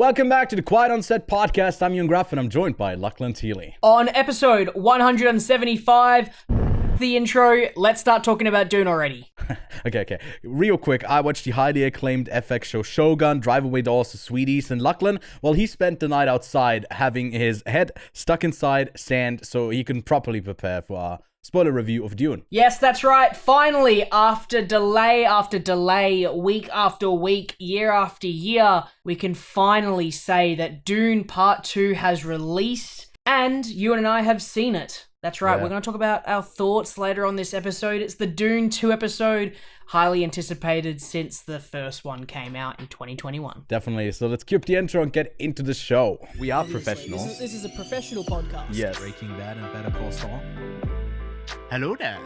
Welcome back to the Quiet on Set podcast. I'm Ewan Graff and I'm joined by Lachlan Teely. On episode 175, the intro, let's start talking about Dune already. Okay. Real quick, I watched the highly acclaimed FX show Shogun drive away dolls to Sweet East and Lachlan while he spent the night outside having his head stuck inside sand so he can properly prepare for our spoiler review of Dune. Yes, that's right. Finally, after delay after delay, week after week, year after year, we can finally say that Dune Part 2 has released and Ewan and I have seen it. That's right, We're going to talk about our thoughts later on this episode. It's the Dune 2 episode, highly anticipated since the first one came out in 2021. Definitely, so let's cue up the intro and get into the show. We are professional. This is a professional podcast. Yes. Breaking Bad and Better Call Saul. Hello there.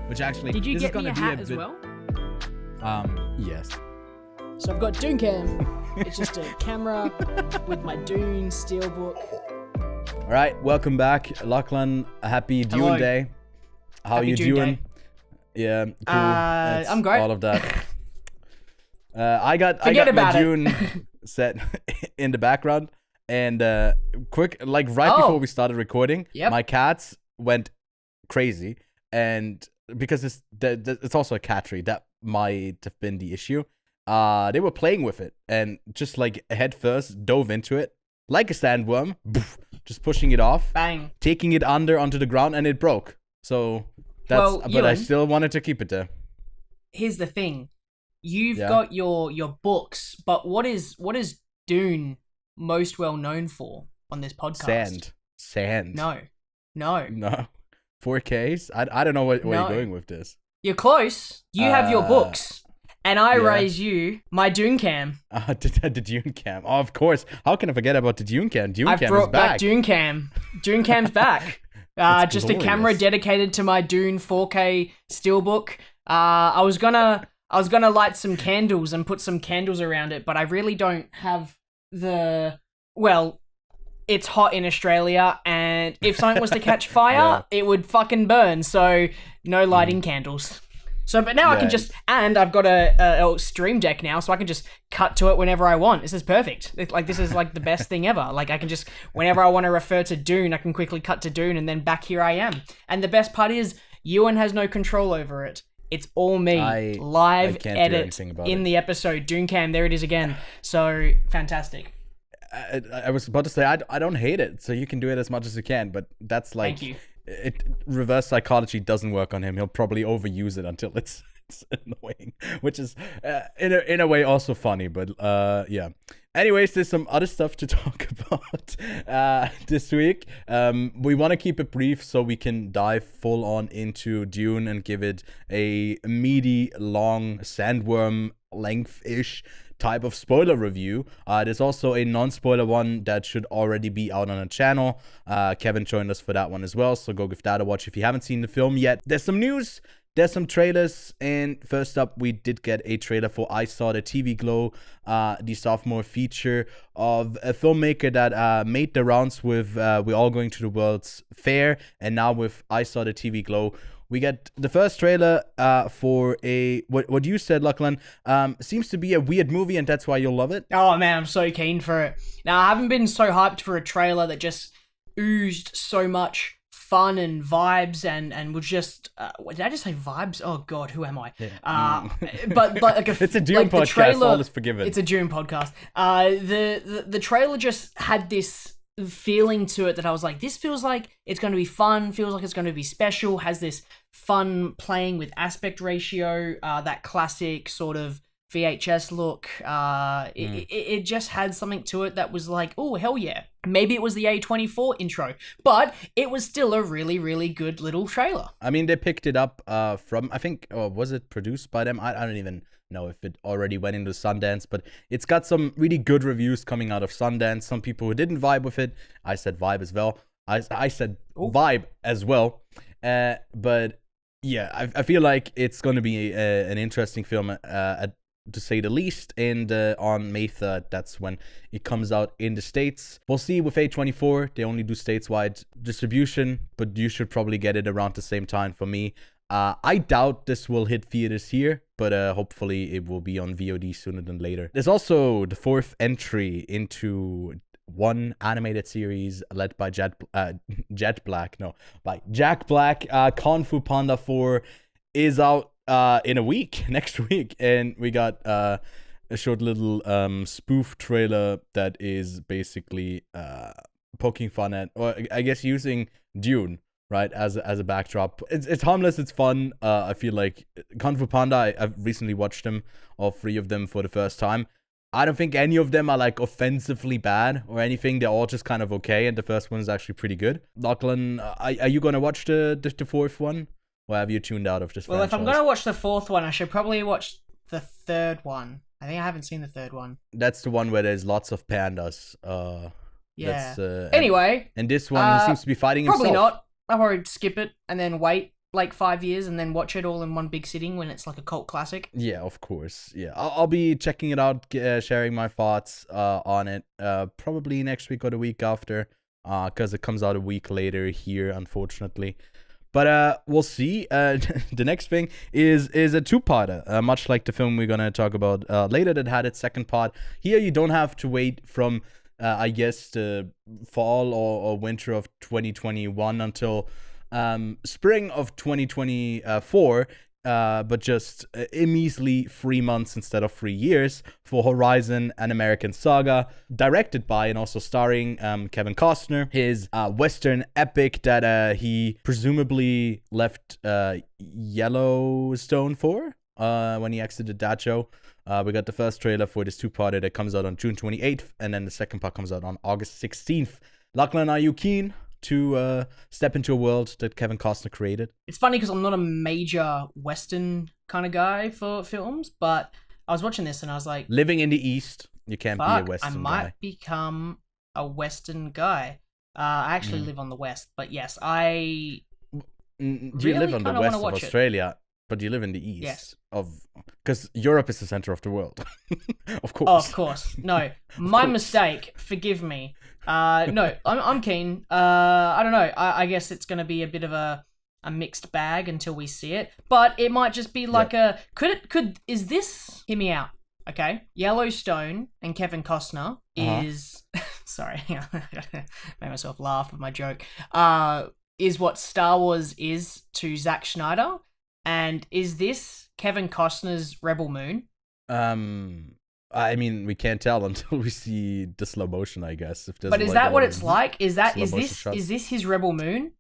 Which actually, Did you this get is gonna me a be hat a as bit... well? Yes. So I've got Dune Cam. It's just a camera with my Dune steelbook. All right, welcome back, Lachlan. Happy Dune Hello. Day. How Happy you Dune doing? Day. Yeah, cool. I'm great. All of that. I got Forget my about it. Dune set in the background, and quick, like right before we started recording, my cats went crazy, and because it's also a cat tree, that might have been the issue. They were playing with it and just like head first dove into it like a sandworm, just pushing it off, Bang. taking it onto the ground, and it broke. So that's but Ewan, I still wanted to keep it there. Here's the thing. You've got your books, but what is Dune most well known for on this podcast? Sand. No. 4Ks? I don't know where No. you're going with this. You're close. You have your books, and I yeah. raise you my Dune Cam. The Dune Cam. Oh, of course. How can I forget about the Dune Cam? Dune I've Cam brought is back. back Dune Cam. Dune Cam's back. It's Just a camera glorious. dedicated to my Dune 4K steelbook. I was gonna light some candles and put some candles around it, but I really don't have it's hot in Australia, and if something was to catch fire, it would fucking burn, so no lighting candles. So, but now I can just, and I've got a stream deck now, so I can just cut to it whenever I want. This is perfect. This is like the best thing ever. Like I can just, whenever I want to refer to Dune, I can quickly cut to Dune, and then back here I am. And the best part is, Ewan has no control over it. It's all me. Live can't do edit anything about in it. the episode. Dune Cam, there it is again. So, fantastic. I was about to say, I don't hate it, so you can do it as much as you can, but that's like... Thank you. Reverse psychology doesn't work on him. He'll probably overuse it until it's annoying, which is in a way also funny, but yeah. Anyways, there's some other stuff to talk about this week. We want to keep it brief so we can dive full on into Dune and give it a meaty, long, sandworm length-ish type of spoiler review. There's also a non-spoiler one that should already be out on the channel. Kevin joined us for that one as well, so go give that a watch if you haven't seen the film yet. There's some news, there's some trailers, and first up, we did get a trailer for I Saw the TV Glow, the sophomore feature of a filmmaker that made the rounds with We're All Going to the World's Fair, and now with I Saw the TV Glow. We get the first trailer for what you said, Lachlan, seems to be a weird movie, and that's why you'll love it. Oh man, I'm so keen for it. Now, I haven't been so hyped for a trailer that just oozed so much fun and vibes and was just... did I just say vibes? Oh god, who am I? Yeah. But like it's a Dune like podcast, trailer, all is forgiven. It's a Dune podcast. The trailer just had this feeling to it that I was like, this feels like it's going to be fun, feels like it's going to be special, has this fun playing with aspect ratio, that classic sort of VHS look. It just had something to it that was like, oh, hell yeah. Maybe it was the A24 intro, but it was still a really, really good little trailer. I mean, they picked it up from, I think, or was it produced by them? I don't even know if it already went into Sundance, but it's got some really good reviews coming out of Sundance. Some people who didn't vibe with it. I said vibe as well. I said vibe as well. But yeah, I feel like it's going to be an interesting film to say the least. And on May 3rd, that's when it comes out in the States. We'll see with A24. They only do stateswide distribution, but you should probably get it around the same time for me. I doubt this will hit theaters here, but hopefully it will be on VOD sooner than later. There's also the 4th entry into one animated series led by Jack Black. Kung Fu Panda 4 is out in a week, next week, and we got a short little spoof trailer that is basically poking fun at, or I guess using Dune, right, as a backdrop. It's harmless, it's fun. I feel like Kung Fu Panda, I've recently watched them, all 3 of them, for the first time. I don't think any of them are like offensively bad or anything. They're all just kind of okay, and the first one is actually pretty good. Lachlan, are you gonna watch the 4th one, or have you tuned out of this franchise? If I'm gonna watch the 4th one, I should probably watch the 3rd one. I think I haven't seen the 3rd one. That's the one where there's lots of pandas. Yeah. Anyway. And this one, he seems to be fighting himself. Probably not. I'll probably skip it and then wait like 5 years and then watch it all in one big sitting when it's like a cult classic. Yeah, of course. Yeah, I'll be checking it out, sharing my thoughts on it probably next week or the week after, because it comes out a week later here, unfortunately. But we'll see. The next thing is a 2-parter, much like the film we're going to talk about later that had its 2nd part. Here you don't have to wait from, I guess, the fall or winter of 2021 until spring of 2024, but just immediately 3 months instead of 3 years for Horizon and American Saga, directed by and also starring Kevin Costner, his Western epic that he presumably left Yellowstone for when he exited that show. We got the first trailer for this 2-parter that comes out on June 28th, and then the 2nd part comes out on August 16th. Lachlan, are you keen to step into a world that Kevin Costner created? It's funny because I'm not a major Western kind of guy for films, but I was watching this and I was like, living in the East, you can't be a Western guy. I might become a Western guy. I actually live on the West, but yes, you live on the West of Australia, but you live in the East. Yes. Because Europe is the center of the world. Of course. Oh, of course. No, my mistake. Forgive me. No, I'm keen. I don't know. I guess it's going to be a bit of a mixed bag until we see it, but it might just be like is this, hear me out, okay? Yellowstone and Kevin Costner is, sorry, made myself laugh with my joke, is what Star Wars is to Zack Snyder, and is this Kevin Costner's Rebel Moon? I mean, we can't tell until we see the slow motion, I guess. But is that what it's like? Is this his Rebel Moon?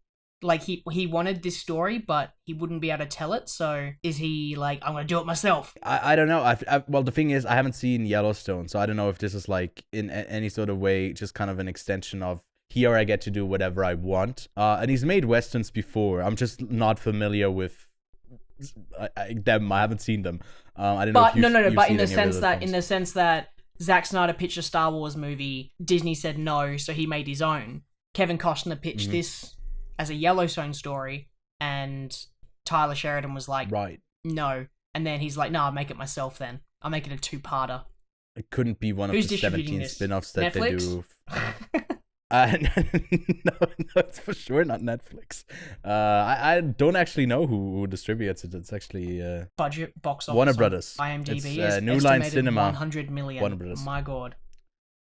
Like he wanted this story, but he wouldn't be able to tell it. So is he like, I'm gonna do it myself? I don't know. Well, the thing is, I haven't seen Yellowstone, so I don't know if this is like in any sort of way just kind of an extension of here I get to do whatever I want. And he's made westerns before. I'm just not familiar with them. I haven't seen them. I don't know. But But in the sense that Zack Snyder pitched a Star Wars movie, Disney said no, so he made his own. Kevin Costner pitched this as a Yellowstone story, and Tyler Sheridan was like, right, no, and then he's like, no, I'll make it myself. Then I'll make it a 2-parter. It couldn't be one of the 17 spin-offs that Netflix? They do. No, it's for sure not Netflix. I don't actually know who distributes it. It's actually budget box office. Warner Brothers. IMDb it's, is New Line estimated Cinema. 100 million. Warner Brothers. My God.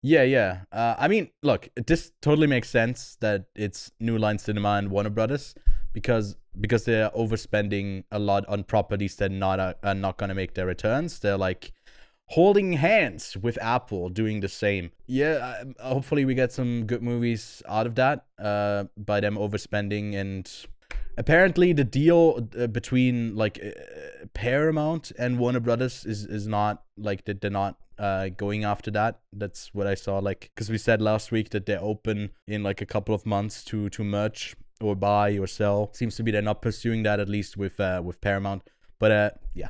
Yeah. I mean, look, this totally makes sense that it's New Line Cinema and Warner Brothers because they're overspending a lot on properties that are not gonna make their returns. They're like holding hands with Apple doing the same. Yeah, hopefully we get some good movies out of that by them overspending. And apparently the deal between like Paramount and Warner Brothers is not like that. They're not going after that. That's what I saw, like, because we said last week that they're open in like a couple of months to merge or buy or sell. Seems to be they're not pursuing that, at least with Paramount. But yeah.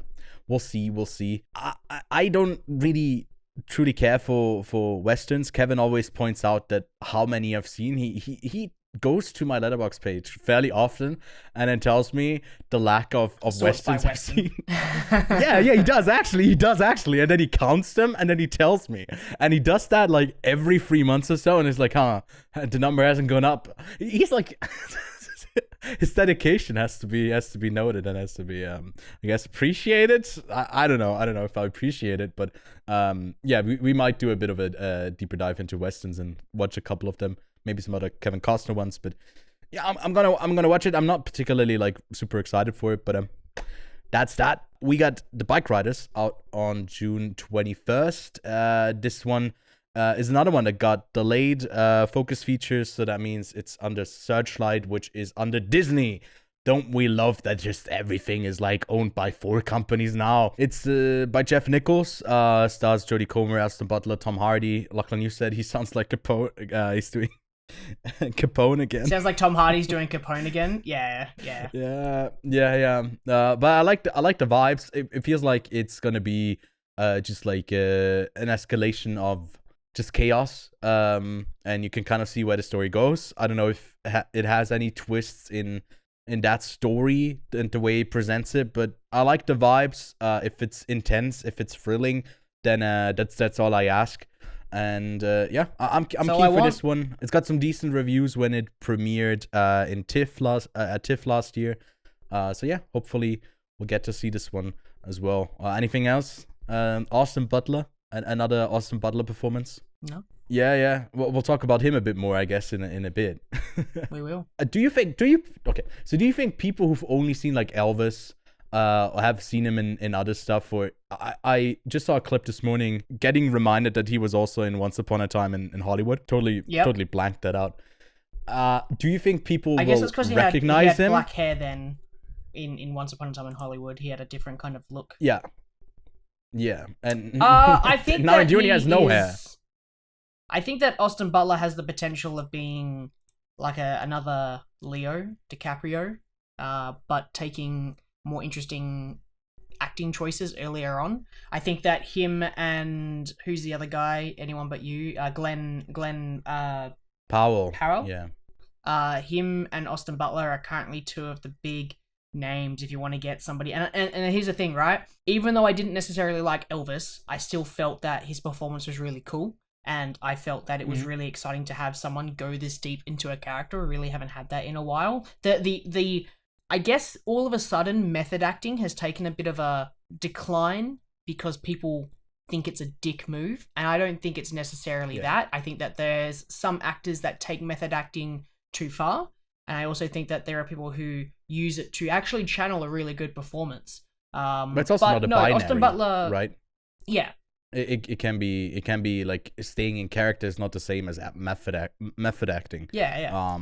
We'll see. I don't really truly care for westerns. Kevin always points out that how many I've seen. He goes to my Letterboxd page fairly often and then tells me the lack of westerns I've seen. yeah, he does actually. And then he counts them and then he tells me. And he does that like every 3 months or so. And it's like, the number hasn't gone up. He's like... his dedication has to be noted and has to be I guess appreciated. I don't know if I appreciate it, but yeah, we might do a bit of a deeper dive into westerns and watch a couple of them, maybe some other Kevin Costner ones. But yeah, I'm gonna watch it. I'm not particularly like super excited for it, but that's that. We got the Bikeriders out on June 21st. This one is another one that got delayed focus features, so that means it's under Searchlight, which is under Disney. Don't we love that just everything is like owned by 4 companies now? It's by Jeff Nichols, stars Jodie Comer, Aston Butler, Tom Hardy. Lachlan, you said he sounds like he's doing Capone again. Sounds like Tom Hardy's doing Capone again. Yeah. But I like the vibes. It feels like it's gonna be just like an escalation of just chaos. And you can kind of see where the story goes. I don't know if it has any twists in that story and the way it presents it, but I like the vibes. If it's intense, if it's thrilling, then that's all I ask. And yeah, I'm keen for this one. It's got some decent reviews when it premiered in TIFF last year. So yeah, hopefully we'll get to see this one as well. Anything else? Austin Butler, another Austin Butler performance. No. Yeah. We'll talk about him a bit more, I guess, in a bit. We will. Do you think people who've only seen like Elvis or have seen him in other stuff, or I just saw a clip this morning getting reminded that he was also in Once Upon a Time in Hollywood. Totally blanked that out. Do you think people I guess will it's because recognize he had him? black hair then in Once Upon a Time in Hollywood. He had a different kind of look. Yeah. And I think now in Dune he has no hair. I think that Austin Butler has the potential of being like another Leo DiCaprio, but taking more interesting acting choices earlier on. I think that him and who's the other guy? Anyone but you, Glenn Powell. Yeah. Him and Austin Butler are currently 2 of the big names if you want to get somebody. And here's the thing, right? Even though I didn't necessarily like Elvis, I still felt that his performance was really cool. And I felt that it was really exciting to have someone go this deep into a character. We really haven't had that in a while. I guess all of a sudden method acting has taken a bit of a decline because people think it's a dick move. And I don't think it's necessarily that. I think that there's some actors that take method acting too far. And I also think that there are people who use it to actually channel a really good performance. But it's also not a binary, Austin Butler, right? Yeah. It can be like staying in character is not the same as method acting. Yeah.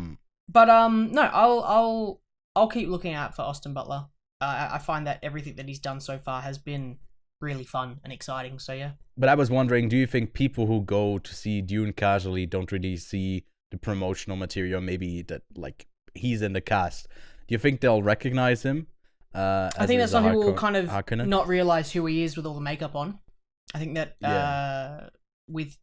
But no, I'll keep looking out for Austin Butler. I find that everything that he's done so far has been really fun and exciting. So yeah. But I was wondering, do you think people who go to see Dune casually don't really see the promotional material? Maybe that like he's in the cast. Do you think they'll recognize him? I think that some people will kind of not realize who he is with all the makeup on. I think that with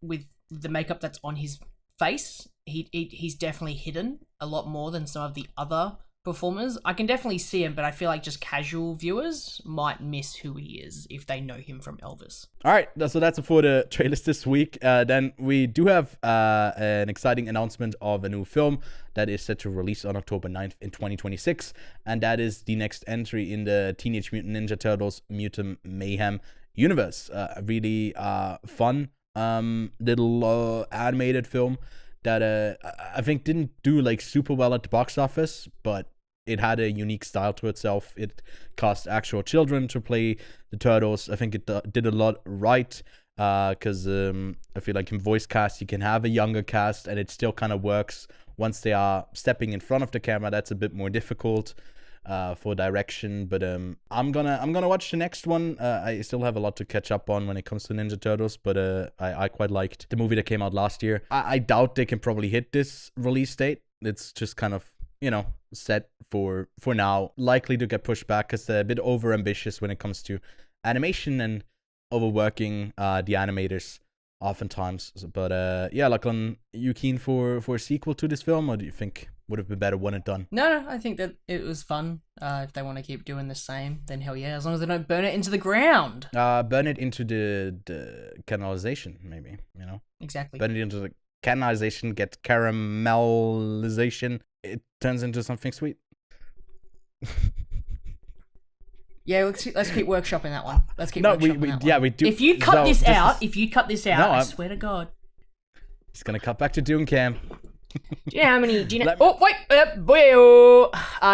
the makeup that's on his face, he's definitely hidden a lot more than some of the other performers. I can definitely see him, but I feel like just casual viewers might miss who he is if they know him from Elvis. All right, so that's it for the trailers this week. Then we do have an exciting announcement of a new film that is set to release on October 9th in 2026, and that is the next entry in the Teenage Mutant Ninja Turtles Mutant Mayhem universe. A really fun little animated film that I think didn't do like super well at the box office, but it had a unique style to itself. It cast actual children to play the turtles. I think it did a lot right, because I feel like in voice cast you can have a younger cast and it still kind of works. Once they are stepping in front of the camera, that's a bit more difficult for direction. But I'm gonna watch the next one. I still have a lot to catch up on when it comes to Ninja Turtles, but I quite liked the movie that came out last year. I doubt they can probably hit this release date. It's just kind of, set for now. Likely to get pushed back because they're a bit over ambitious when it comes to animation and overworking the animators oftentimes. But yeah, Lachlan, you keen for a sequel to this film, or do you think would have been better when it's done? No, I think that it was fun. If they want to keep doing the same, then hell yeah, as long as they don't burn it into the ground. Burn it into the canalization, maybe, Exactly. Burn it into the canalization, get caramelization it turns into something sweet. Yeah, let's keep workshopping that one. Let's keep workshopping that one. Yeah, we do. If you cut this out, I swear to God. He's gonna cut back to Dune Cam. Do you know how many? Do you know?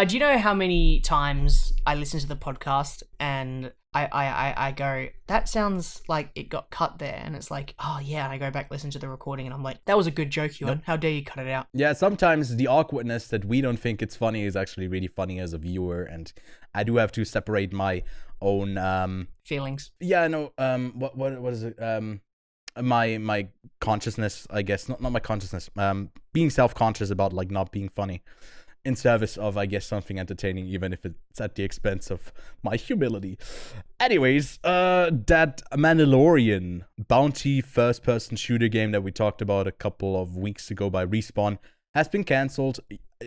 Do you know how many times I listen to the podcast and I go, that sounds like it got cut there, and it's like, oh yeah, and I go back listen to the recording and I'm like, that was a good joke, Ewan. How dare you cut it out? Yeah, sometimes the awkwardness that we don't think it's funny is actually really funny as a viewer, and I do have to separate my own feelings. Yeah, no. What is it? My consciousness, I guess, not my consciousness. Being self-conscious about like not being funny, in service of, I guess, something entertaining, even if it's at the expense of my humility. Anyways, that Mandalorian bounty first-person shooter game that we talked about a couple of weeks ago by Respawn has been cancelled.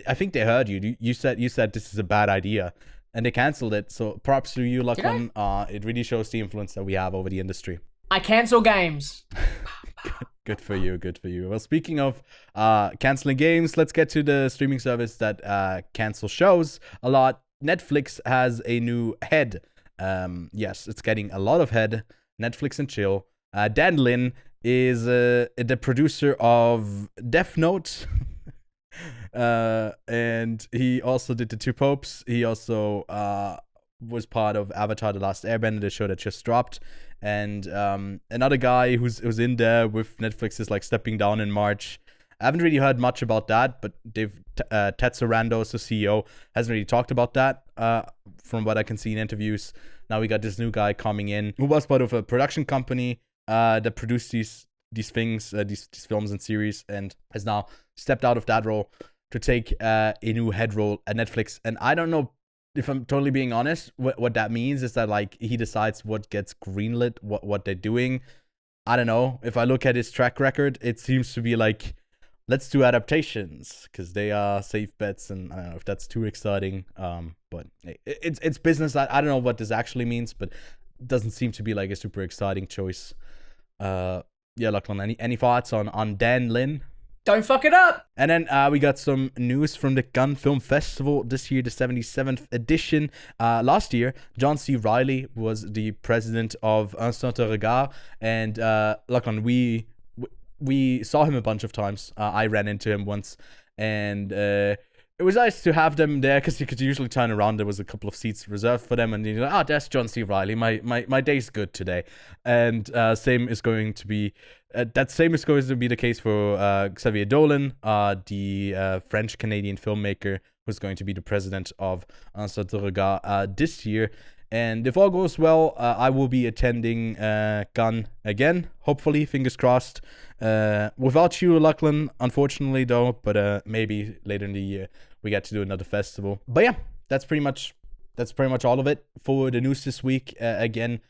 I think they heard you. You said this is a bad idea, and they cancelled it. So props to you, Lachlan. It really shows the influence that we have over the industry. I cancel games. Good for you. Well, speaking of canceling games, let's get to the streaming service that cancel shows a lot. Netflix has a new head. Yes, it's getting a lot of head. Netflix and chill. Dan Lin is the producer of Death Note. And he also did The Two Popes. He also was part of Avatar: The Last Airbender, the show that just dropped. And another guy who's in there with Netflix is like stepping down in March. I haven't really heard much about that, but Ted Sarandos, the CEO, hasn't really talked about that from what I can see in interviews. Now we got this new guy coming in who was part of a production company that produced these things, these films and series, and has now stepped out of that role to take a new head role at Netflix. And I don't know, if I'm totally being honest, what that means is that like he decides what gets greenlit, what they're doing. I don't know. If I look at his track record, it seems to be like, let's do adaptations because they are safe bets, and I don't know if that's too exciting. But it's business. I don't know what this actually means, but it doesn't seem to be like a super exciting choice. Yeah, Lachlan, any thoughts on Dan Lin? Don't fuck it up. And then we got some news from the Cannes Film Festival this year, the 77th edition. Last year, John C. Reilly was the president of Un Certain Regard, and Lachlan, we saw him a bunch of times. I ran into him once, and it was nice to have them there because you could usually turn around. There was a couple of seats reserved for them, and you're like, that's John C. Reilly. My day's good today. And same is going to be the case for Xavier Dolan, the French-Canadian filmmaker who's going to be the president of Un Certain Regard this year. And if all goes well, I will be attending Cannes again, hopefully, fingers crossed. Without you, Lachlan, unfortunately, though, but maybe later in the year we get to do another festival. But yeah, that's pretty much all of it for the news this week. Again,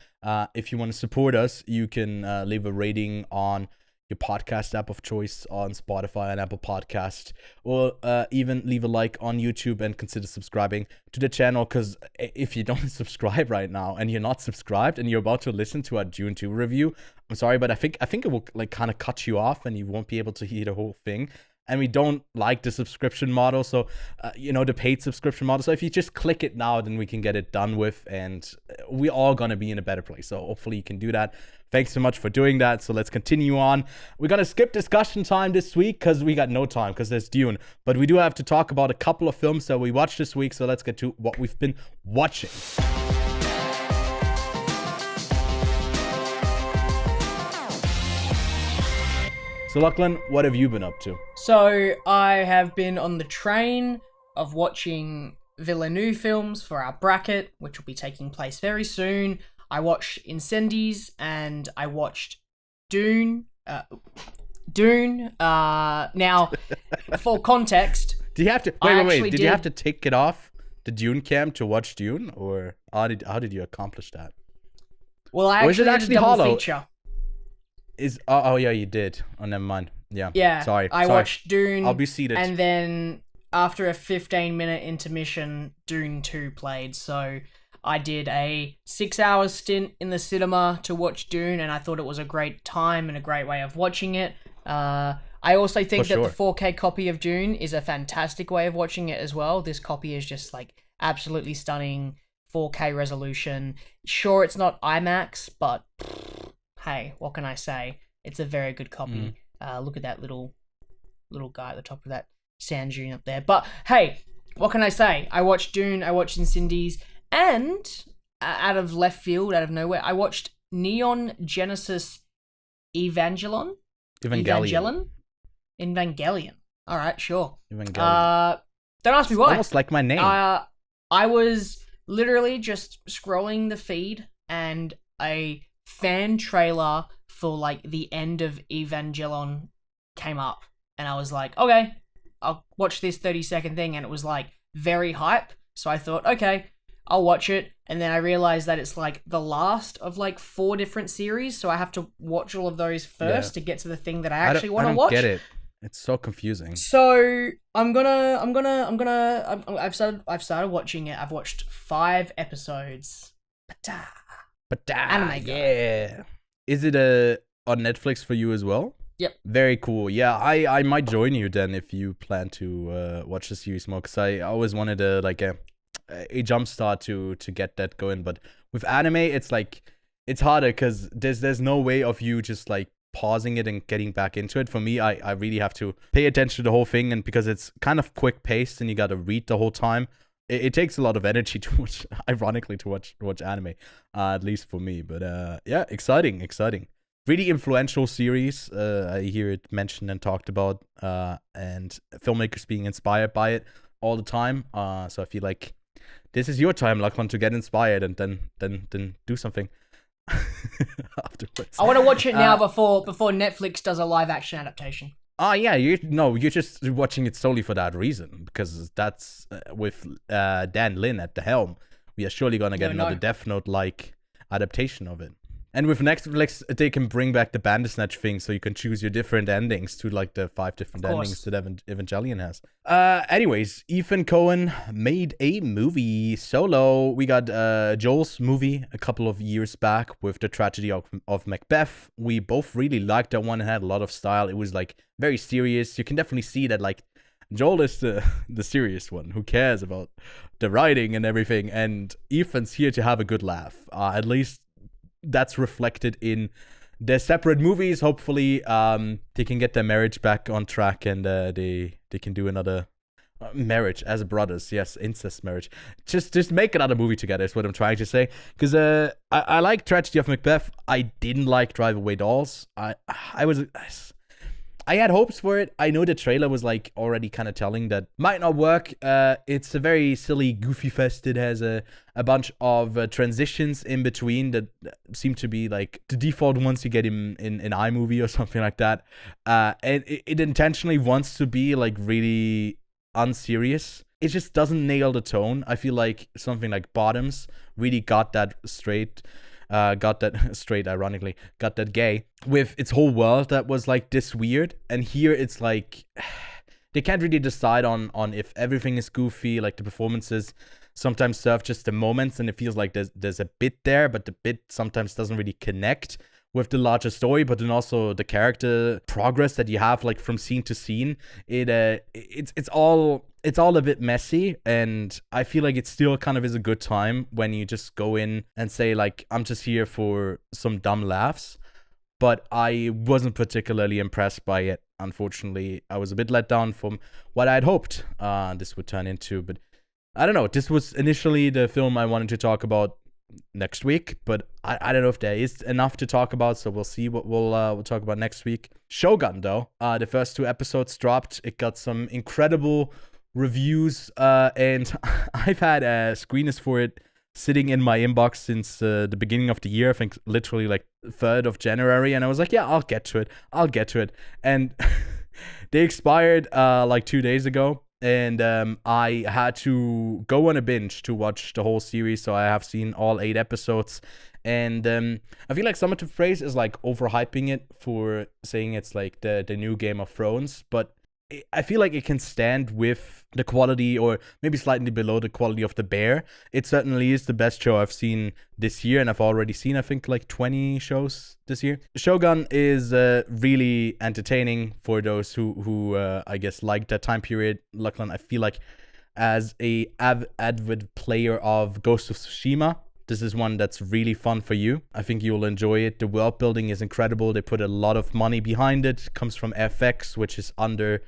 if you want to support us, you can leave a rating on your podcast app of choice on Spotify and Apple Podcast, or even leave a like on YouTube and consider subscribing to the channel, because if you don't subscribe right now and you're not subscribed and you're about to listen to our Dune 2 review, I'm sorry, but I think it will like kind of cut you off and you won't be able to hear the whole thing. And we don't like the subscription model, so, the paid subscription model. So if you just click it now, then we can get it done with, and we're all going to be in a better place. So hopefully you can do that. Thanks so much for doing that. So let's continue on. We're going to skip discussion time this week because we got no time because there's Dune. But we do have to talk about a couple of films that we watched this week. So let's get to what we've been watching. So Lachlan, what have you been up to? So I have been on the train of watching Villeneuve films for our bracket, which will be taking place very soon. I watched Incendies and I watched Dune. Now, for context, do you have to wait? Did you have to take it off the Dune cam to watch Dune, or how did you accomplish that? Well, I actually did a double feature. Yeah, you did. Oh, never mind. Yeah. Sorry. I watched Dune. I'll be seated. And then after a 15-minute intermission, Dune 2 played. So I did a 6-hour stint in the cinema to watch Dune, and I thought it was a great time and a great way of watching it. I also think that sure. the 4K copy of Dune is a fantastic way of watching it as well. This copy is just like absolutely stunning, 4K resolution. Sure, it's not IMAX, but hey, what can I say? It's a very good copy. Look at that little guy at the top of that sand dune up there. But hey, what can I say? I watched Dune, I watched Incendies, and out of left field, out of nowhere, I watched Neon Genesis Evangelion. Evangelion. All right, sure. Evangelion. Don't ask me why. Almost like my name. I was literally just scrolling the feed, and a fan trailer for like the end of Evangelion came up, and I was like, okay, I'll watch this 30-second thing, and it was like very hype. So I thought, okay, I'll watch it, and then I realized that it's like the last of like 4 different series, so I have to watch all of those first to get to the thing that I actually want to watch. I don't get it. It's so confusing. So I've started watching it. I've watched 5 episodes. Anime yeah. Is it on Netflix for you as well? Yep. Very cool. Yeah, I might join you then if you plan to watch the series more, because I always wanted a jump start to get that going. But with anime, it's like it's harder because there's no way of you just like pausing it and getting back into it. For me, I really have to pay attention to the whole thing, and because it's kind of quick paced and you got to read the whole time, it takes a lot of energy to watch, ironically, to watch anime, at least for me. But yeah, exciting. Really influential series. I hear it mentioned and talked about, and filmmakers being inspired by it all the time. So I feel like this is your time, Lachlan, to get inspired and then do something afterwards. I want to watch it now before Netflix does a live action adaptation. Yeah, you're just watching it solely for that reason, because that's with Dan Lin at the helm. We are surely gonna get another Death Note-like adaptation of it. And with Netflix, they can bring back the Bandersnatch thing, so you can choose your different endings to like the 5 different endings that Evangelion has. Anyways, Ethan Coen made a movie solo. We got Joel's movie a couple of years back with The Tragedy of Macbeth. We both really liked that one. It had a lot of style. It was like very serious. You can definitely see that like Joel is the serious one who cares about the writing and everything, and Ethan's here to have a good laugh. At least that's reflected in their separate movies. Hopefully they can get their marriage back on track, and they can do another marriage as brothers. Yes, incest marriage. Just make another movie together is what I'm trying to say, because I like Tragedy of Macbeth. I didn't like Drive Away Dolls. I had hopes for it. I know the trailer was like already kind of telling that might not work. It's a very silly, goofy fest. It has a bunch of transitions in between that seem to be like the default ones you get in iMovie or something like that. And it intentionally wants to be like really unserious. It just doesn't nail the tone. I feel like something like Bottoms really got that straight. Ironically, got that gay with its whole world that was like this weird. And here it's like they can't really decide on if everything is goofy. Like the performances sometimes serve just the moments, and it feels like there's a bit there, but the bit sometimes doesn't really connect with the larger story. But then also the character progress that you have like from scene to scene, it's all a bit messy, and I feel like it still kind of is a good time when you just go in and say like, I'm just here for some dumb laughs. But I wasn't particularly impressed by it, unfortunately. I was a bit let down from what I had hoped this would turn into. But I don't know, this was initially the film I wanted to talk about next week, but I don't know if there is enough to talk about, so we'll see what we'll talk about next week. Shogun, though, the first 2 episodes dropped. It got some incredible reviews, and I've had screeners for it sitting in my inbox since the beginning of the year. I think literally like 3rd of January, and I was like, yeah, I'll get to it. And they expired like 2 days ago, and I had to go on a binge to watch the whole series, so I have seen all 8 episodes. And I feel like some of the phrase is like overhyping it for saying it's like the new Game of Thrones, but I feel like it can stand with the quality, or maybe slightly below the quality of The Bear. It certainly is the best show I've seen this year, and I've already seen, I think, like 20 shows this year. Shogun is really entertaining for those who I guess like that time period. Lachlan, I feel like as a avid player of Ghost of Tsushima, this is one that's really fun for you. I think you'll enjoy it. The world building is incredible. They put a lot of money behind it. It comes from FX, which is under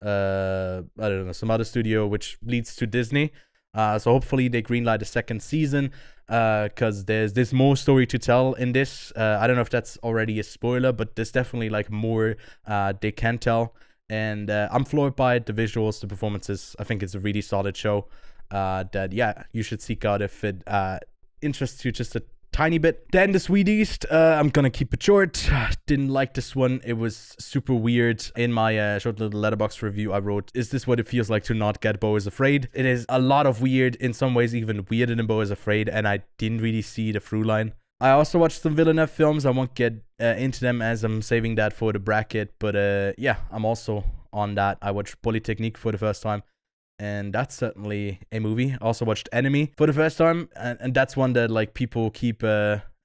I don't know, some other studio, which leads to Disney. So hopefully they greenlight a second season, because there's more story to tell in this. I don't know if that's already a spoiler, but there's definitely like more they can tell. And I'm floored by it, the visuals, the performances. I think it's a really solid show that, yeah, you should seek out if it interests you just a tiny bit. Then the Sweet East, I'm gonna keep it short. Didn't like this one. It was super weird. In my short little letterbox review I wrote, is this what it feels like to not get Beau is Afraid? It is a lot of weird, in some ways even weirder than Beau is Afraid, and I didn't really see the through line. I also watched some Villeneuve films. I won't get into them as I'm saving that for the bracket, but yeah, I'm also on that. I watched Polytechnique for the first time, and that's certainly a movie. I also watched Enemy for the first time, and that's one that like people keep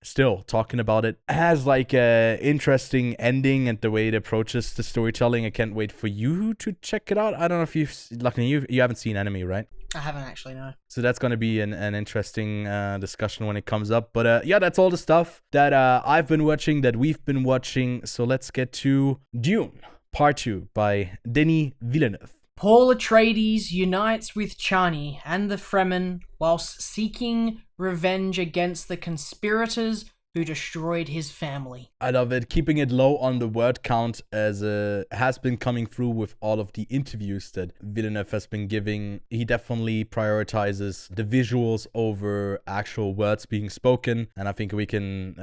still talking about. It has like a interesting ending, and the way it approaches the storytelling. I can't wait for you to check it out. I don't know if you haven't seen Enemy, right? I haven't actually, no. So that's going to be an interesting discussion when it comes up. But yeah, that's all the stuff that I've been watching, that we've been watching. So let's get to Dune Part 2 by Denis Villeneuve. Paul Atreides unites with Chani and the Fremen whilst seeking revenge against the conspirators who destroyed his family. I love it. Keeping it low on the word count, as has been coming through with all of the interviews that Villeneuve has been giving. He definitely prioritizes the visuals over actual words being spoken, and I think we can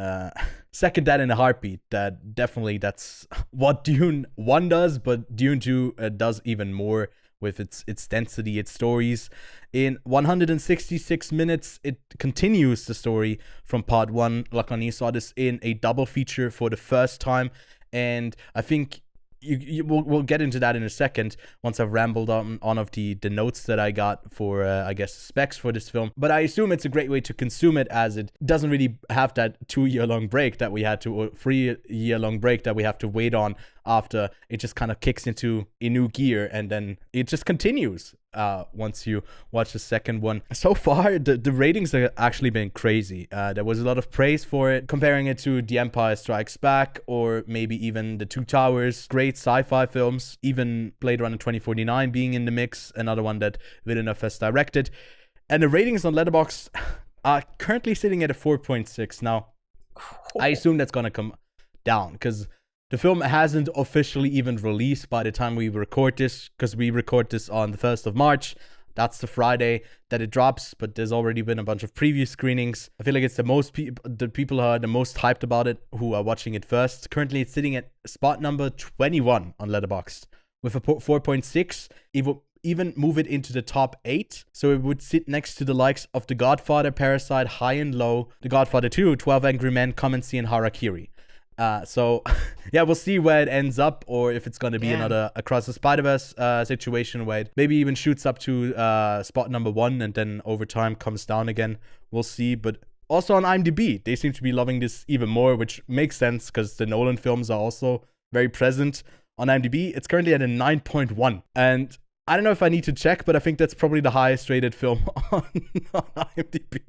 second that in a heartbeat. That's what Dune 1 does, but Dune 2 does even more with its density, its stories. In 166 minutes, it continues the story from part 1. Lachlan saw this in a double feature for the first time, and I think we'll get into that in a second once I've rambled on of the notes that I got for I guess specs for this film. But I assume it's a great way to consume it, as it doesn't really have that 2-year-long break that we had to, or 3-year-long break that we have to wait on after. It just kind of kicks into a new gear, and then it just continues once you watch the second one. So far, the ratings have actually been crazy. There was a lot of praise for it, comparing it to The Empire Strikes Back, or maybe even The Two Towers. Great sci-fi films, even Blade Runner 2049 being in the mix, another one that Villeneuve has directed. And the ratings on Letterboxd are currently sitting at a 4.6. Now, I assume that's gonna come down, because the film hasn't officially even released by the time we record this, because we record this on the 1st of March. That's the Friday that it drops, but there's already been a bunch of preview screenings. I feel like it's the people who are the most hyped about it who are watching it first. Currently, it's sitting at spot number 21 on Letterboxd with a 4.6. It will even move it into the top 8, so it would sit next to the likes of The Godfather, Parasite, High and Low, The Godfather 2, 12 Angry Men, Come and See, and Harakiri. So yeah, we'll see where it ends up, or if it's going to be another Across the Spider-Verse situation where it maybe even shoots up to spot number 1 and then over time comes down again. We'll see. But also on IMDb, they seem to be loving this even more, which makes sense because the Nolan films are also very present on IMDb. It's currently at a 9.1, and I don't know if I need to check, but I think that's probably the highest rated film on IMDb,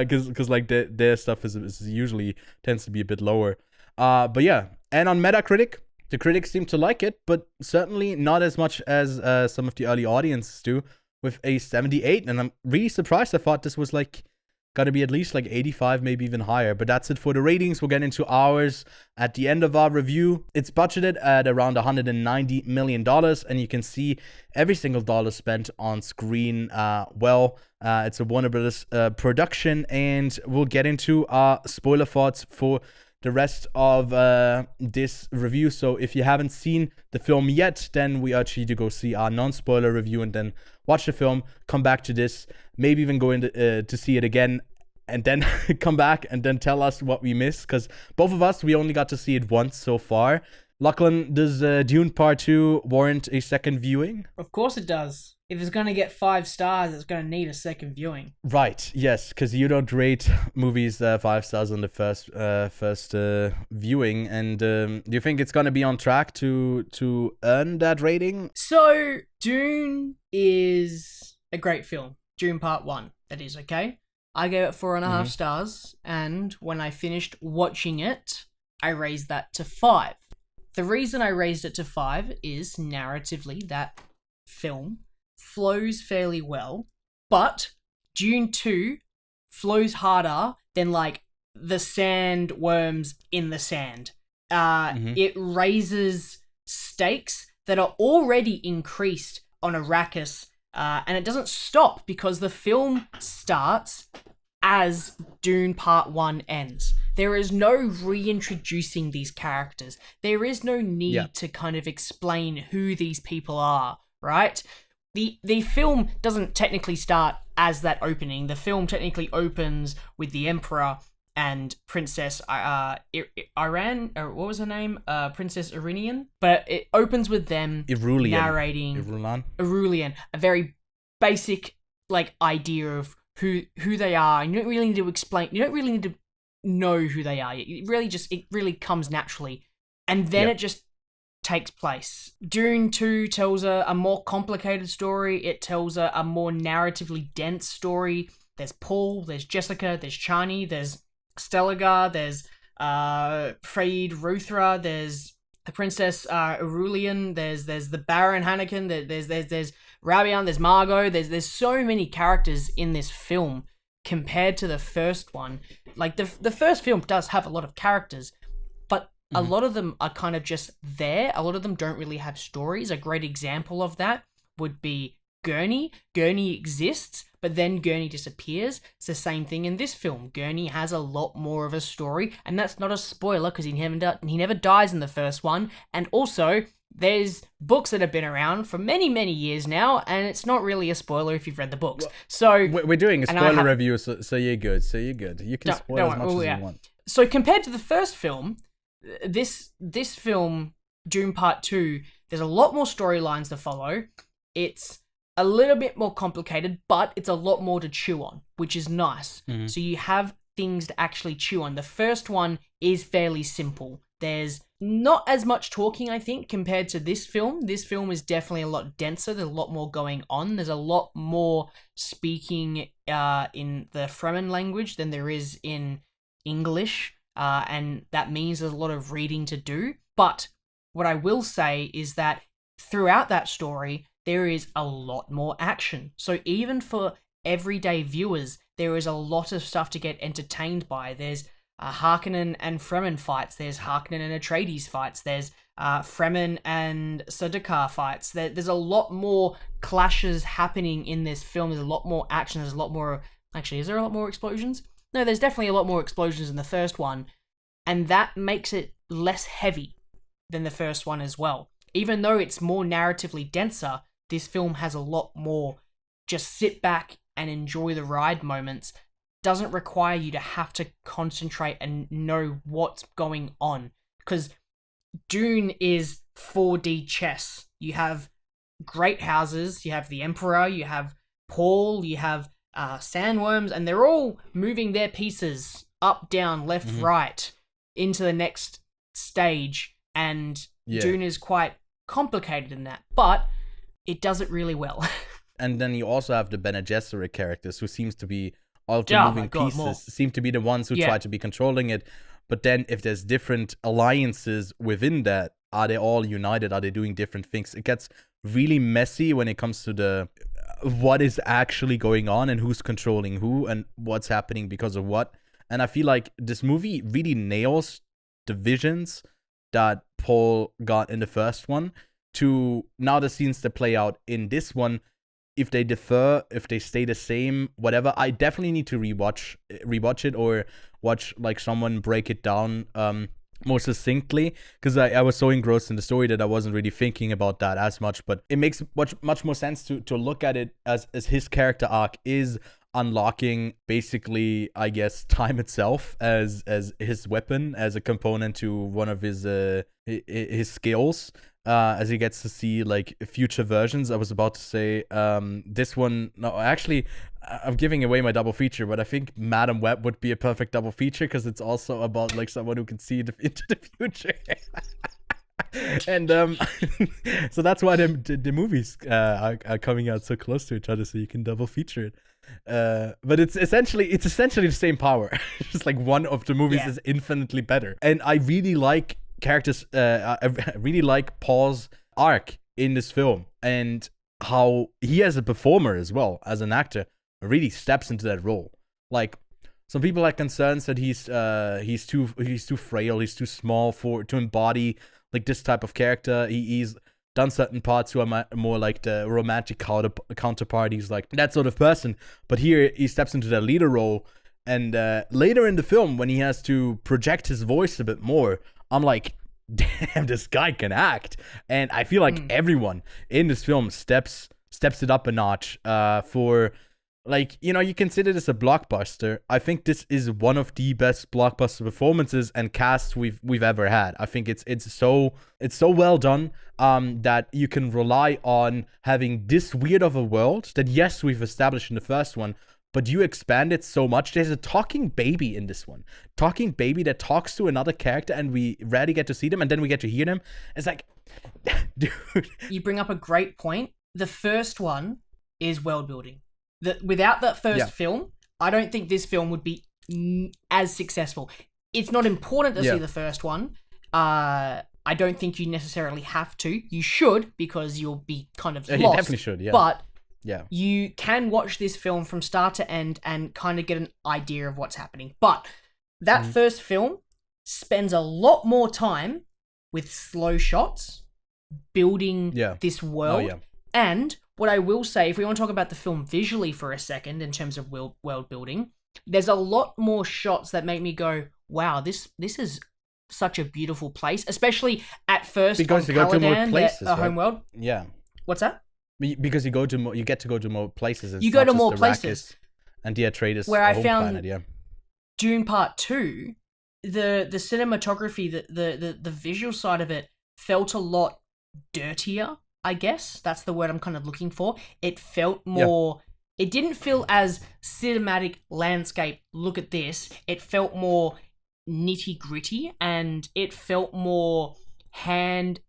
because like their stuff is usually tends to be a bit lower. But yeah, and on Metacritic, the critics seem to like it, but certainly not as much as some of the early audiences do, with a 78. And I'm really surprised. I thought this was like gotta be at least like 85, maybe even higher. But that's it for the ratings. We'll get into ours at the end of our review. It's budgeted at around $190 million, and you can see every single dollar spent on screen. It's a Warner Brothers production, and we'll get into our spoiler thoughts for the rest of this review. So if you haven't seen the film yet, then we urge you to go see our non-spoiler review and then watch the film, come back to this, maybe even go into to see it again, and then come back and then tell us what we missed, because both of us, we only got to see it once so far, Lachlan, does Dune Part 2 warrant a second viewing? Of course it does. If it's going to get 5 stars, it's going to need a second viewing. Right, yes, because you don't rate movies 5 stars on the first viewing. And do you think it's going to be on track to earn that rating? So, Dune is a great film. Dune Part 1, that is, okay? I gave it 4.5 stars, and when I finished watching it, I raised that to 5. The reason I raised it to 5 is narratively that film flows fairly well, but Dune 2 flows harder than like the sandworms in the sand. It raises stakes that are already increased on Arrakis, and it doesn't stop because the film starts as Dune Part 1 ends. There is no reintroducing these characters. There is no need to kind of explain who these people are, right? The film doesn't technically start as that opening. The film technically opens with the Emperor and Princess Iran, or what was her name? Princess Iranian. But it opens with them narrating Irulian, a very basic like idea of who they are. And you don't really need to explain. You don't really need to know who they are. It really comes naturally, and then it just takes place. Dune 2 tells a more complicated story. It tells a more narratively dense story. There's Paul, there's Jessica, there's Chani, there's Stelagar, there's Freyd Ruthra, there's the Princess Irulian, there's the Baron Hannikin, there's Rabian, there's Margot, there's so many characters in this film compared to the first one. Like the first film does have a lot of characters, but a lot of them are kind of just there. A lot of them don't really have stories. A great example of that would be Gurney. Gurney exists, but then Gurney disappears. It's the same thing in this film. Gurney has a lot more of a story, and that's not a spoiler because he never dies in the first one. And also, there's books that have been around for many, many years now, and it's not really a spoiler if you've read the books. So we're doing a spoiler review, so you're good. You can spoil as much as you want. So compared to the first film, this film, Dune Part 2, there's a lot more storylines to follow. It's a little bit more complicated, but it's a lot more to chew on, which is nice. So you have things to actually chew on. The first one is fairly simple. There's not as much talking, I think, compared to this film. This film is definitely a lot denser. There's a lot more going on. There's a lot more speaking in the Fremen language than there is in English, and that means there's a lot of reading to do. But what I will say is that throughout that story, there is a lot more action. So even for everyday viewers, there is a lot of stuff to get entertained by. There's Harkonnen and Fremen fights. There's Harkonnen and Atreides fights. There's Fremen and Sardaukar fights. There's a lot more clashes happening in this film. There's a lot more action. There's a lot more... Actually, is there a lot more explosions? No, there's definitely a lot more explosions in the first one. And that makes it less heavy than the first one as well. Even though it's more narratively denser, this film has a lot more just sit back and enjoy the ride moments. Doesn't require you to have to concentrate and know what's going on. Because Dune is 4D chess. You have great houses, you have the Emperor, you have Paul, you have sandworms, and they're all moving their pieces up, down, left, right into the next stage. And Dune is quite complicated in that, but it does it really well. And then you also have the Bene Gesserit characters, who seems to be all the moving pieces, seem to be the ones who try to be controlling it. But then if there's different alliances within that, are they all united? Are they doing different things? It gets really messy when it comes to the what is actually going on and who's controlling who and what's happening because of what. And I feel like this movie really nails the visions that Paul got in the first one to now the scenes that play out in this one. If they differ, if they stay the same, whatever, I definitely need to rewatch it or watch like someone break it down more succinctly, because I was so engrossed in the story that I wasn't really thinking about that as much. But it makes much more sense to look at it as his character arc is unlocking basically, I guess, time itself as his weapon, as a component to one of his his skills as he gets to see like future versions. I was about to say this one. No, actually, I'm giving away my double feature, but I think Madam Web would be a perfect double feature because it's also about like someone who can see into the future. And so that's why the movies are coming out so close to each other, so you can double feature it. But it's essentially the same power. Just like one of the movies is infinitely better, and I really like characters. I really like Paul's arc in this film and how he, as a performer as well as an actor, really steps into that role. Like, some people had concerns that he's too frail, he's too small to embody like this type of character. He's done certain parts who are more like the romantic counterpart. He's like that sort of person. But here he steps into the leader role. And later in the film, when he has to project his voice a bit more, I'm like, damn, this guy can act. And I feel like everyone in this film steps it up a notch for... Like, you know, you consider this a blockbuster. I think this is one of the best blockbuster performances and casts we've ever had. I think it's so well done that you can rely on having this weird of a world that, yes, we've established in the first one, but you expand it so much. There's a talking baby in this one. Talking baby that talks to another character, and we rarely get to see them, and then we get to hear them. It's like, dude. You bring up a great point. The first one is world building. Without that first film, I don't think this film would be as successful. It's not important to see the first one. I don't think you necessarily have to. You should, because you'll be kind of lost. You definitely should, yeah. But you can watch this film from start to end and kind of get an idea of what's happening. But that first film spends a lot more time with slow shots, building this world. And what I will say, if we want to talk about the film visually for a second in terms of world building, there's a lot more shots that make me go, wow, this is such a beautiful place, especially at first because on you go to more Caladan, places, the right? homeworld. Yeah. What's that? Because you get to go to more places. It's you go not to just more Arrakis places. And the Atreides where I home found planet, Dune Part 2, the cinematography, the visual side of it felt a lot dirtier. I guess that's the word I'm kind of looking for. It felt more... It didn't feel as cinematic landscape, look at this. It felt more nitty-gritty, and it felt more handheld,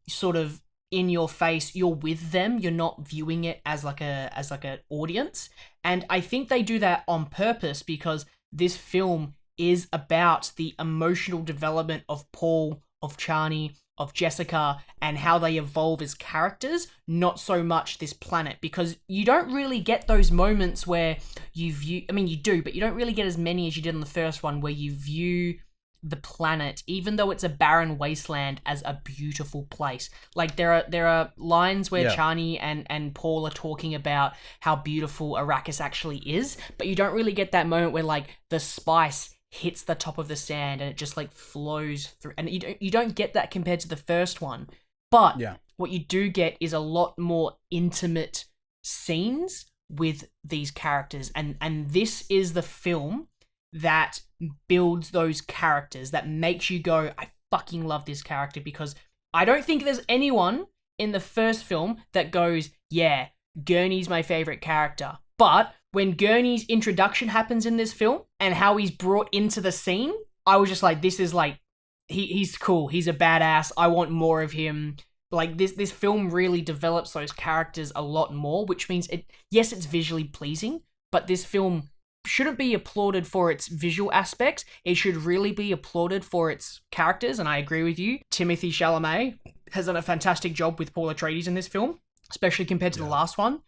sort of in your face. You're with them. You're not viewing it as like an audience. And I think they do that on purpose because this film is about the emotional development of Paul, of Chani, of Jessica, and how they evolve as characters, not so much this planet, because you don't really get those moments where you view... I mean, you do, but you don't really get as many as you did in the first one, where you view the planet, even though it's a barren wasteland, as a beautiful place. Like, there are lines where Chani and Paul are talking about how beautiful Arrakis actually is, but you don't really get that moment where, like, the spice hits the top of the sand and it just like flows through, and you don't get that compared to the first one. But what you do get is a lot more intimate scenes with these characters, and this is the film that builds those characters, that makes you go, I fucking love this character, because I don't think there's anyone in the first film that goes, yeah, Gurney's my favorite character. But when Gurney's introduction happens in this film and how he's brought into the scene, I was just like, this is like, he's cool. He's a badass. I want more of him. Like, this film really develops those characters a lot more, which means it's visually pleasing, but this film shouldn't be applauded for its visual aspects. It should really be applauded for its characters, and I agree with you. Timothée Chalamet has done a fantastic job with Paul Atreides in this film, especially compared to the last one.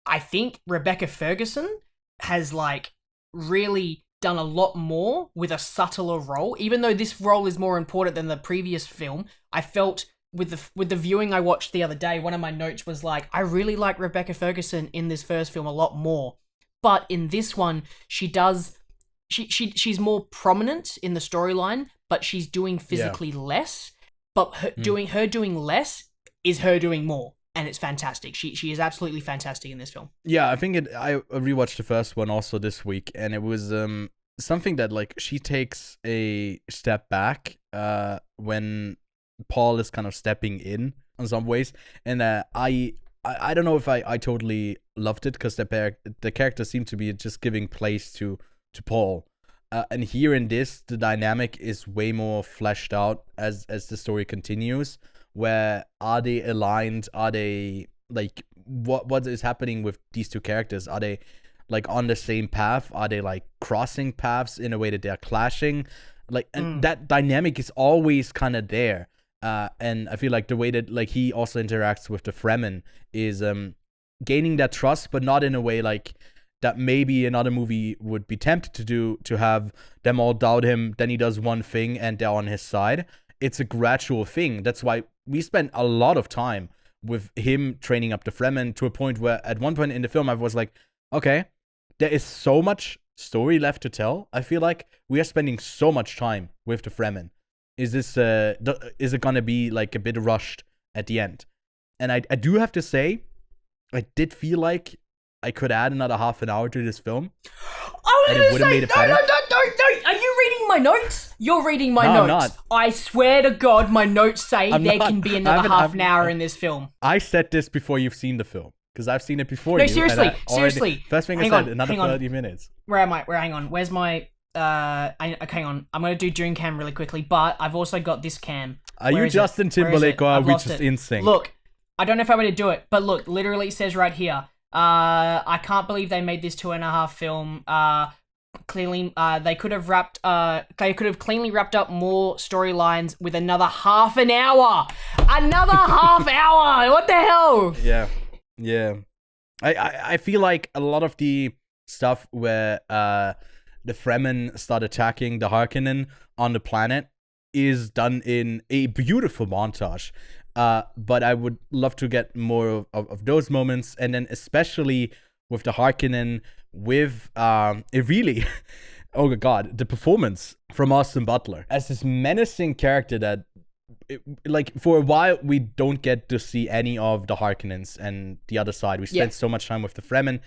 I think Rebecca Ferguson has, like, really done a lot more with a subtler role. Even though this role is more important than the previous film, I felt with the viewing I watched the other day, one of my notes was like, I really like Rebecca Ferguson in this first film a lot more. But in this one, she's more prominent in the storyline, but she's doing physically less. But her doing less is her doing more. And it's fantastic. She is absolutely fantastic in this film. Yeah, I think I rewatched the first one also this week, and it was something that like she takes a step back when Paul is kind of stepping in some ways, and I don't know if I totally loved it because the character seemed to be just giving place to Paul, and here in this the dynamic is way more fleshed out as the story continues. Where are they aligned? Are they like what is happening with these two characters? Are they like on the same path? Are they like crossing paths in a way that they're clashing? Like, and that dynamic is always kind of there. And I feel like the way that like he also interacts with the Fremen is gaining that trust, but not in a way like that maybe another movie would be tempted to do, to have them all doubt him, then he does one thing and they're on his side. It's a gradual thing. That's why we spent a lot of time with him training up the Fremen to a point where at one point in the film I was like, okay, there is so much story left to tell. I feel like we are spending so much time with the Fremen. Is it gonna be like a bit rushed at the end? And I do have to say, I did feel like I could add another half an hour to this film. I was gonna say, no. Are you reading my notes? You're reading my notes. I'm not. I swear to God, my notes say can be another half an hour in this film. I said this before you've seen the film. Because I've seen it before. No, seriously. First thing I said, another 30 minutes. Where am I? Hang on. Where's my... hang on. I'm going to do Dune cam really quickly, but I've also got this cam. Are you Justin Timberlake or are we just in sync? Look, I don't know if I'm going to do it, but look, literally it says right here, I can't believe they made this 2.5 film. Clearly, they could have cleanly wrapped up more storylines with another half an hour. Another half hour! What the hell? Yeah. I feel like a lot of the stuff where the Fremen start attacking the Harkonnen on the planet is done in a beautiful montage. But I would love to get more of those moments, and then especially with the Harkonnen, with it really, oh god, the performance from Austin Butler as this menacing character that, like, for a while we don't get to see any of the Harkonnens and the other side. We spend so much time with the Fremen,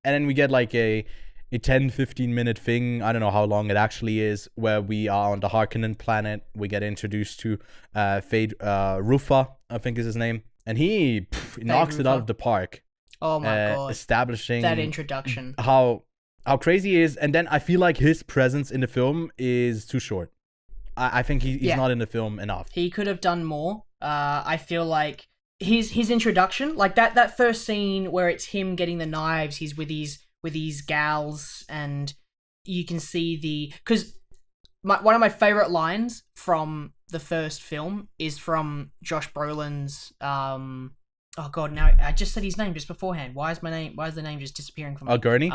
and then we get like a 10-15 minute thing, I don't know how long it actually is, where we are on the Harkonnen planet. We get introduced to Fade Rufa, I think is his name, and he knocks it out of the park. Oh my god. Establishing that introduction. How crazy he is, and then I feel like his presence in the film is too short. I think he's not in the film enough. He could have done more. I feel like his introduction, like that first scene where it's him getting the knives, he's with these gals, and you can see because one of my favorite lines from the first film is from Josh Brolin's oh god, now I just said his name just beforehand. Why is the name just disappearing from me? Gurney?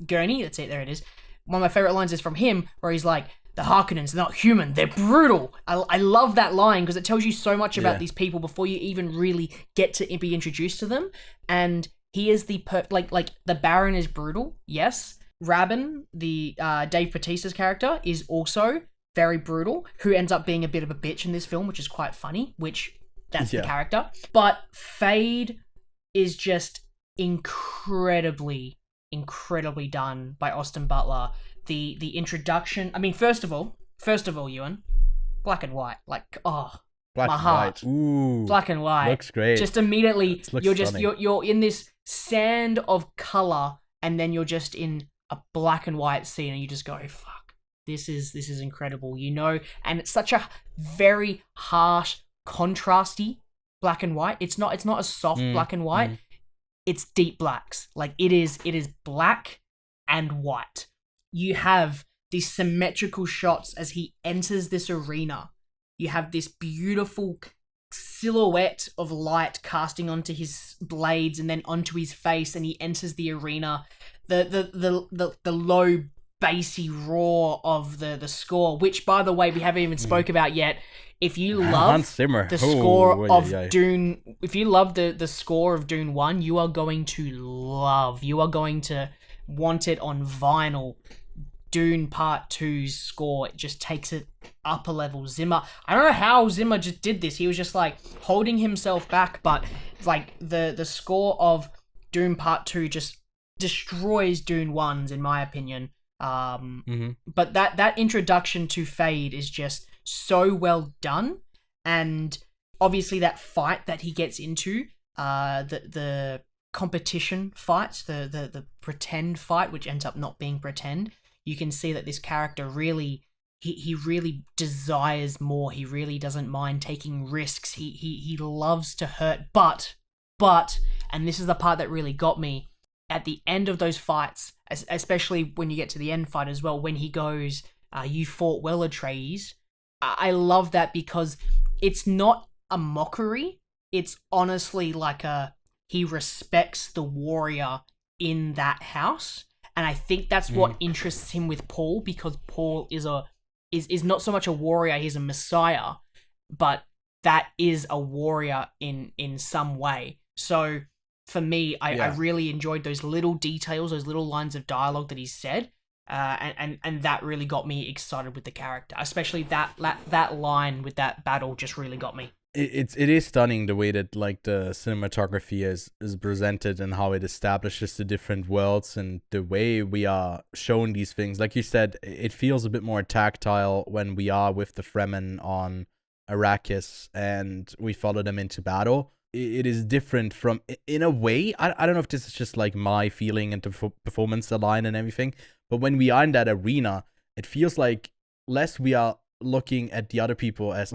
Gurney, that's it, there it is. One of my favorite lines is from him, where he's like, the Harkonnens, they're not human, they're brutal. I love that line because it tells you so much about these people before you even really get to be introduced to them. And he is the like the Baron is brutal, yes. Rabin, the Dave Bautista's character, is also very brutal, who ends up being a bit of a bitch in this film, which is quite funny, that's the character. But Fade is just incredibly done by Austin Butler. The introduction, I mean, first of all, Ewan, black and white, like, oh, black my and heart. White. Ooh, black and white. Looks great. Just immediately, you're you're in this sand of color, and then you're just in a black and white scene, and you just go, fuck, this is incredible, you know? And it's such a very harsh, contrasty black and white. It's not a soft black and white. It's deep blacks. Like, it is black and white. You have these symmetrical shots as he enters this arena. You have this beautiful silhouette of light casting onto his blades and then onto his face, and he enters the arena. The low bassy roar of the score, which, by the way, we haven't even spoke about yet. If you love the score of Dune, if you love the score of Dune 1, you are going to want it on vinyl. Dune Part 2's score, it just takes it up a level. Zimmer, I don't know how Zimmer just did this. He was just like holding himself back, but like the score of Dune Part 2 just destroys Dune 1's, in my opinion. But that introduction to Fade is just so well done, and obviously that fight that he gets into, the competition fight, the pretend fight, which ends up not being pretend. You can see that this character really, he really desires more. He really doesn't mind taking risks. He loves to hurt, but, and this is the part that really got me, at the end of those fights, especially when you get to the end fight as well, when he goes, you fought well, Atreides. I love that because it's not a mockery. It's honestly like he respects the warrior in that house. And I think that's what interests him with Paul, because Paul is not so much a warrior, he's a messiah, but that is a warrior in some way. So for me, I really enjoyed those little details, those little lines of dialogue that he said, and that really got me excited with the character. Especially that line with that battle just really got me. It is stunning the way that like the cinematography is presented and how it establishes the different worlds and the way we are shown these things. Like you said, it feels a bit more tactile when we are with the Fremen on Arrakis and we follow them into battle. It is different from, in a way, I don't know if this is just like my feeling and the performance line and everything, but when we are in that arena, it feels like less we are looking at the other people as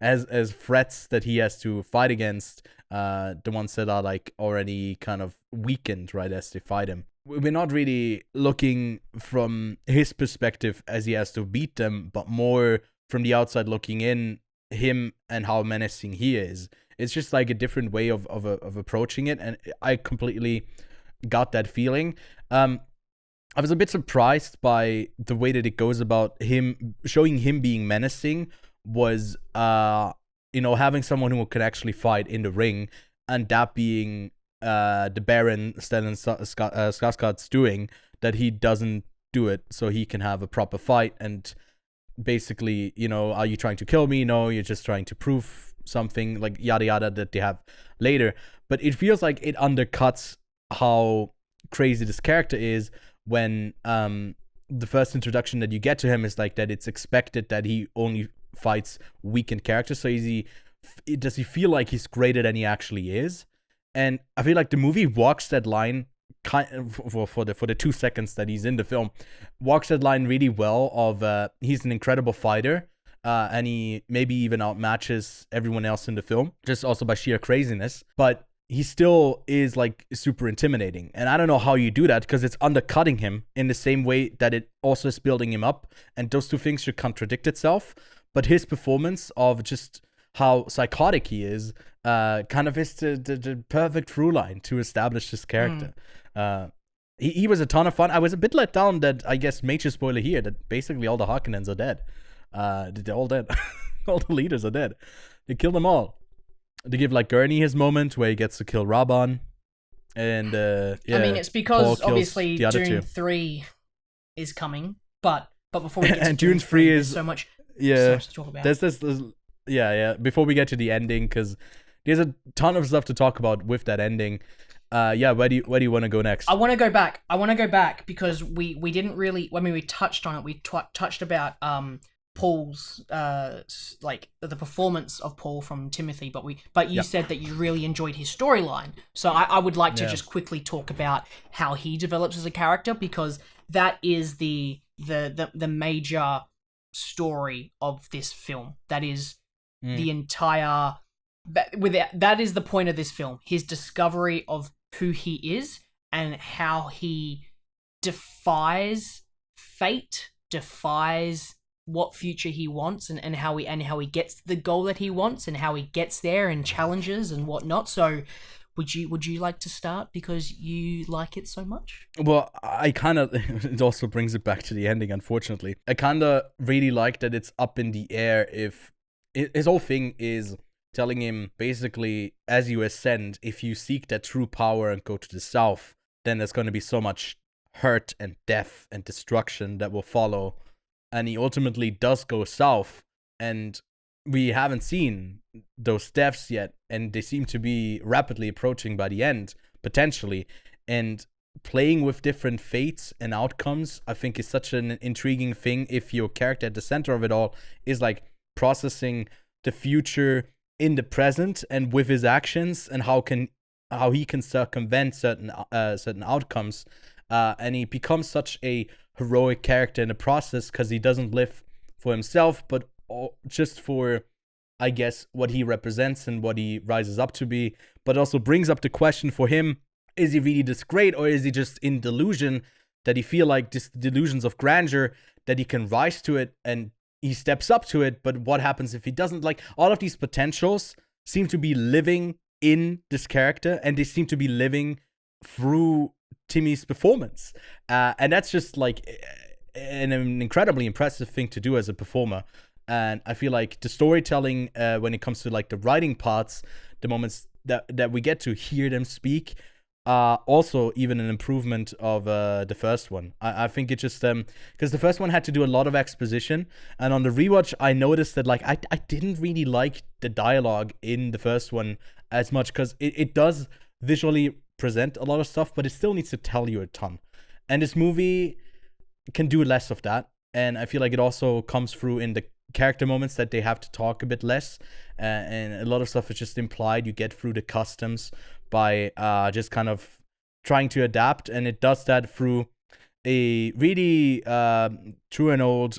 as threats that he has to fight against, the ones that are like already kind of weakened right as they fight him. We're not really looking from his perspective as he has to beat them, but more from the outside looking in, him and how menacing he is. It's just like a different way of approaching it, and I completely got that feeling. I was a bit surprised by the way that it goes about him, showing him being menacing was, having someone who could actually fight in the ring, and that being the Baron Stellan Skarsgård's doing, that he doesn't do it so he can have a proper fight, and basically, are you trying to kill me? No, you're just trying to prove something, like yada yada that they have later. But it feels like it undercuts how crazy this character is when the first introduction that you get to him is like that it's expected that he only fights weakened characters. So does he feel like he's greater than he actually is? And I feel like the movie walks that line kind of for the 2 seconds that he's in the film, walks that line really well of he's an incredible fighter, and he maybe even outmatches everyone else in the film, just also by sheer craziness, but he still is like super intimidating. And I don't know how you do that, because it's undercutting him in the same way that it also is building him up, and those two things should contradict itself. But his performance of just how psychotic he is kind of is the perfect through line to establish this character. He was a ton of fun. I was a bit let down that, I guess, major spoiler here, that basically all the Harkonnens are dead. They're all dead. All the leaders are dead. They killed them all. They give like Gurney his moment where he gets to kill Raban. And I mean, it's because obviously Dune 3 is coming, but before we get to Dune 3 is so much to talk about. There's before we get to the ending, because there's a ton of stuff to talk about with that ending. Where do you want to go next? I want to go back because we didn't really, I mean, we touched on it. We touched about Paul's like the performance of Paul from Timothy, but you said that you really enjoyed his storyline. So I would like to just quickly talk about how he develops as a character, because that is the major story of this film. That is the entire that is the point of this film. His discovery of who he is and how he defies fate, defies what future he wants, and how he gets the goal that he wants, and how he gets there and challenges and whatnot. So would you like to start, because you like it so much? Well, I kind of, it also brings it back to the ending, unfortunately. I kind of really like that it's up in the air. If his whole thing is telling him, basically, as you ascend, if you seek that true power and go to the south, then there's going to be so much hurt and death and destruction that will follow. And he ultimately does go south, and we haven't seen those deaths yet, and they seem to be rapidly approaching by the end, potentially. And playing with different fates and outcomes, I think, is such an intriguing thing. If your character at the center of it all is like processing the future in the present and with his actions, and how he can circumvent certain outcomes, and he becomes such a heroic character in the process because he doesn't live for himself, but just for, I guess, what he represents and what he rises up to be. But also brings up the question for him: is he really this great, or is he just in delusion that he feel like this delusions of grandeur that he can rise to it and he steps up to it? But what happens if he doesn't? Like, all of these potentials seem to be living in this character, and they seem to be living through Timmy's performance. And that's just like an incredibly impressive thing to do as a performer. And I feel like the storytelling, when it comes to like the writing parts, the moments that we get to hear them speak, also even an improvement of the first one. I think it just because the first one had to do a lot of exposition, and on the rewatch I noticed that like I didn't really like the dialogue in the first one as much, because it does visually present a lot of stuff, but it still needs to tell you a ton. And this movie can do less of that, and I feel like it also comes through in the character moments that they have to talk a bit less, and a lot of stuff is just implied. You get through the customs by just kind of trying to adapt, and it does that through a really true and old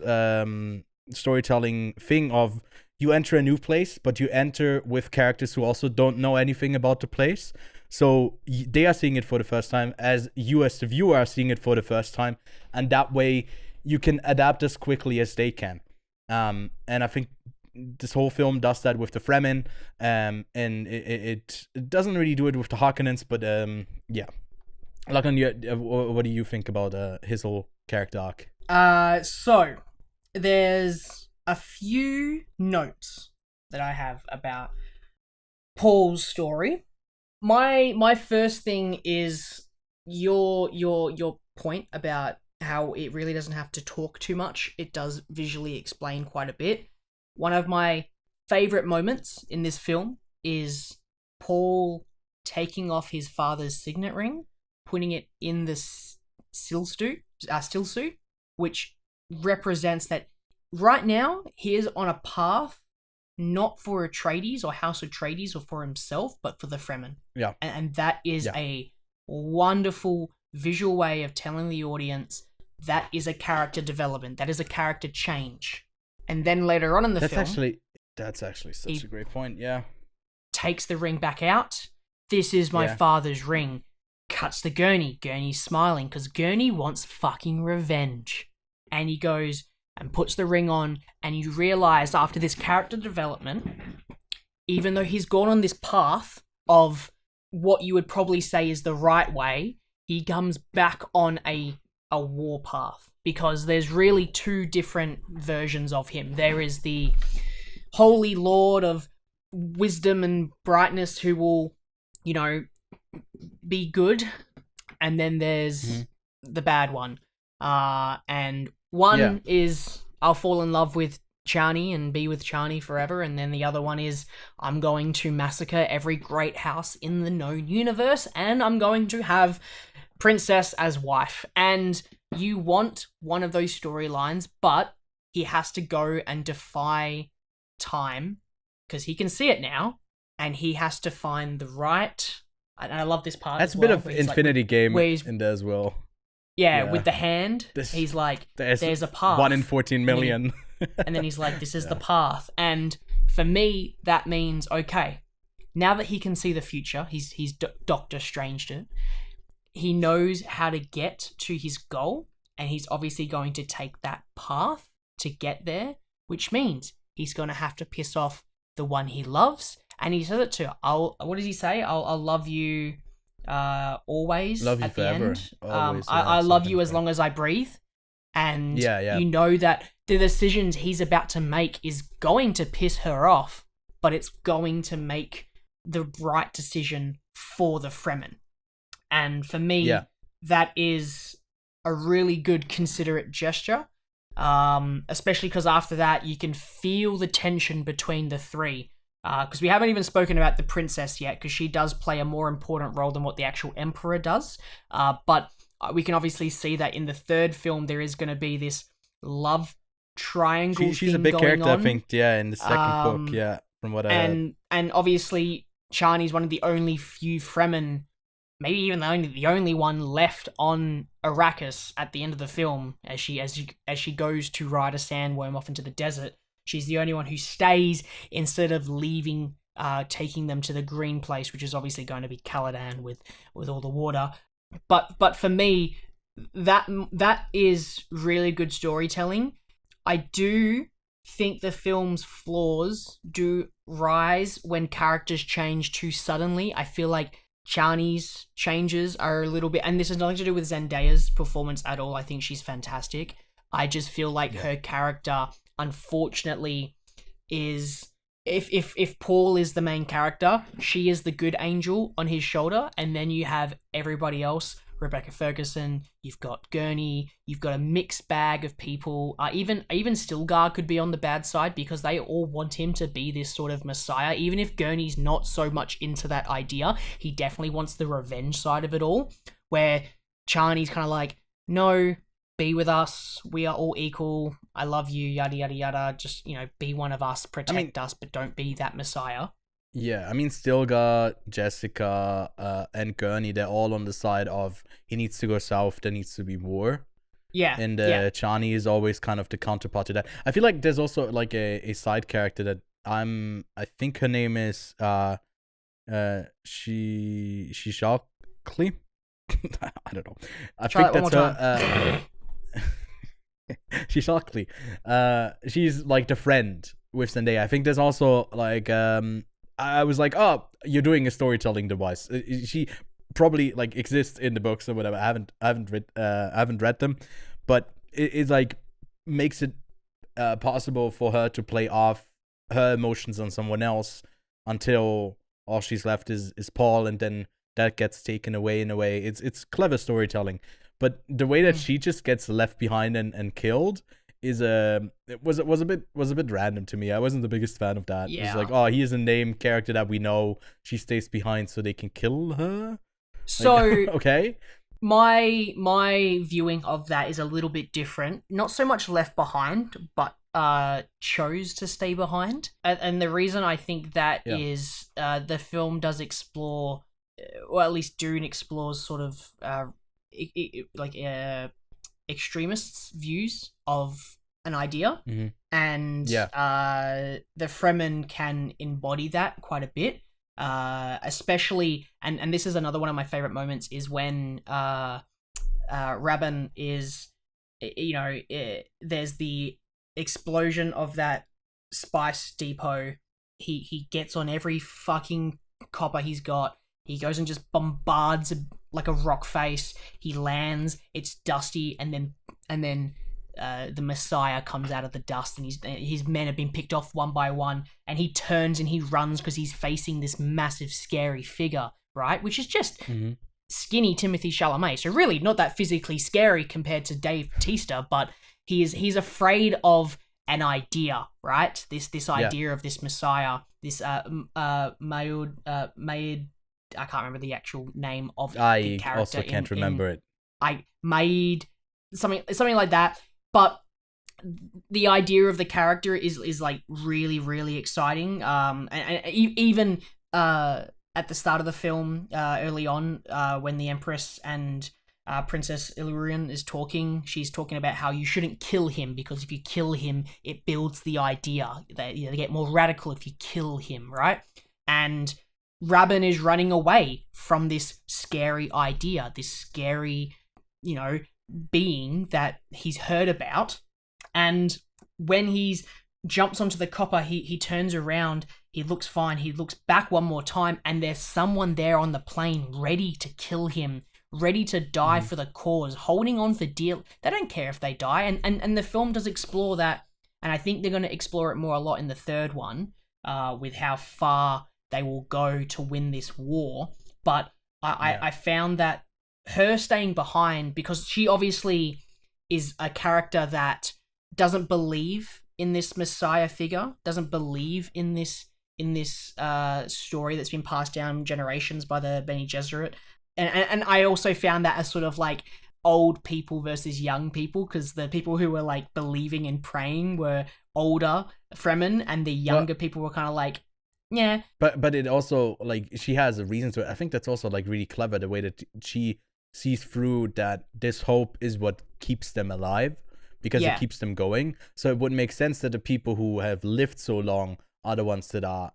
storytelling thing of you enter a new place, but you enter with characters who also don't know anything about the place. So they are seeing it for the first time, as you as the viewer are seeing it for the first time, and that way you can adapt as quickly as they can. And I think this whole film does that with the Fremen, and it doesn't really do it with the Harkonnens, but yeah. Lachlan, what do you think about his whole character arc? So there's a few notes that I have about Paul's story. My first thing is your point about how it really doesn't have to talk too much. It does visually explain quite a bit. One of my favorite moments in this film is Paul taking off his father's signet ring, putting it in the still suit, which represents that right now he is on a path not for Atreides or House Atreides or for himself, but for the Fremen. Yeah. And that is a wonderful visual way of telling the audience that is a character development. That is a character change. And then later on in the film... That's actually such a great point, yeah. Takes the ring back out. This is my father's ring. Cuts to Gurney. Gurney's smiling because Gurney wants fucking revenge. And he goes and puts the ring on, and you realize after this character development, even though he's gone on this path of what you would probably say is the right way, he comes back on a war path, because there's really two different versions of him. There is the Holy Lord of wisdom and brightness who will, be good, and then there's the bad one. And one is I'll fall in love with Chani and be with Chani forever, and then the other one is I'm going to massacre every great house in the known universe, and I'm going to have Princess as wife. And you want one of those storylines, but he has to go and defy time because he can see it now, and he has to find the right. And I love this part. That's a bit of Infinity Game in there as well. Yeah, with the hand, he's like, there's a path. 1 in 14 million. And then he's like, this is the path. And for me, that means, okay, now that he can see the future, he's Doctor Stranged it. He knows how to get to his goal, and he's obviously going to take that path to get there, which means he's going to have to piss off the one he loves. And he says it too. What does he say? I'll love you always. Love you at forever. The end. Always, I love you as long as I breathe. And you know that the decisions he's about to make is going to piss her off, but it's going to make the right decision for the Fremen. And for me, that is a really good, considerate gesture. Especially because after that, you can feel the tension between the three. because we haven't even spoken about the princess yet, because she does play a more important role than what the actual emperor does. But we can obviously see that in the third film there is going to be this love triangle. She's a big character, I think. Yeah, in the second book. Yeah, from what I heard. And obviously Chani's one of the only few Fremen, maybe even the only one left on Arrakis at the end of the film, as she goes to ride a sandworm off into the desert. She's the only one who stays instead of leaving, taking them to the green place, which is obviously going to be Caladan with all the water. But for me, that is really good storytelling. I do think the film's flaws do rise when characters change too suddenly. I feel like Chani's changes are a little bit, and this has nothing to do with Zendaya's performance at all. I think she's fantastic. I just feel like her character, unfortunately, is if Paul is the main character, she is the good angel on his shoulder, and then you have everybody else. Rebecca Ferguson, you've got Gurney, you've got a mixed bag of people. Even Stilgar could be on the bad side because they all want him to be this sort of messiah. Even if Gurney's not so much into that idea, he definitely wants the revenge side of it all, where Chani's kind of like, no, be with us, we are all equal, I love you, yada yada yada, just, be one of us, protect us, but don't be that messiah. Yeah, I mean, Stilgar, Jessica, and Gurney, they're all on the side of he needs to go south, there needs to be war. Yeah. And Chani is always kind of the counterpart to that. I feel like there's also like a side character that I think her name is Shishakli. I don't know. Try think that's her. Shishakli. She's like the friend with Zendaya. I think there's also like I was like, oh, you're doing a storytelling device. She probably like exists in the books or whatever. I haven't read them, but it like makes it possible for her to play off her emotions on someone else until all she's left is Paul, and then that gets taken away in a way. It's clever storytelling, but the way that she just gets left behind and killed is it was a bit random to me. I wasn't the biggest fan of that. Yeah. It's like, oh, here's a named character that we know. She stays behind so they can kill her. So like, okay. My viewing of that is a little bit different. Not so much left behind, but chose to stay behind. And the reason I think that is the film does explore, or at least Dune explores sort of extremists' views of an idea, and the Fremen can embody that quite a bit, especially, and this is another one of my favorite moments, is when Rabban is, there's the explosion of that spice depot. He gets on every fucking copper he's got. He goes and just bombards like a rock face. He lands. It's dusty, and then the Messiah comes out of the dust, and his men have been picked off one by one. And he turns and he runs because he's facing this massive, scary figure, right? Which is just skinny Timothée Chalamet. So really, not that physically scary compared to Dave Bautista, but he's afraid of an idea, right? This idea of this Messiah, this Maid. I can't remember the actual name of the character. I also can't remember it. Maid, something like that. But the idea of the character is like really, really exciting. And even at the start of the film, early on, when the Empress and Princess Illyrian is talking, she's talking about how you shouldn't kill him, because if you kill him, it builds the idea. They get more radical if you kill him, right? And Rabban is running away from this scary idea, this scary, being that he's heard about. And when he's jumps onto the copper, he turns around, he looks fine, he looks back one more time, and there's someone there on the plane ready to kill him, ready to die for the cause, holding on for dear. They don't care if they die. And the film does explore that, and I think they're going to explore it more a lot in the third one, with how far they will go to win this war. But I found that her staying behind, because she obviously is a character that doesn't believe in this Messiah figure, doesn't believe in this in this story that's been passed down generations by the Bene Gesserit. And I also found that as sort of like old people versus young people, because the people who were like believing and praying were older Fremen, and the younger people were kind of like, yeah. But it also, like, she has a reason to it. I think that's also like really clever, the way that she sees through that this hope is what keeps them alive, because it keeps them going. So it would make sense that the people who have lived so long are the ones that are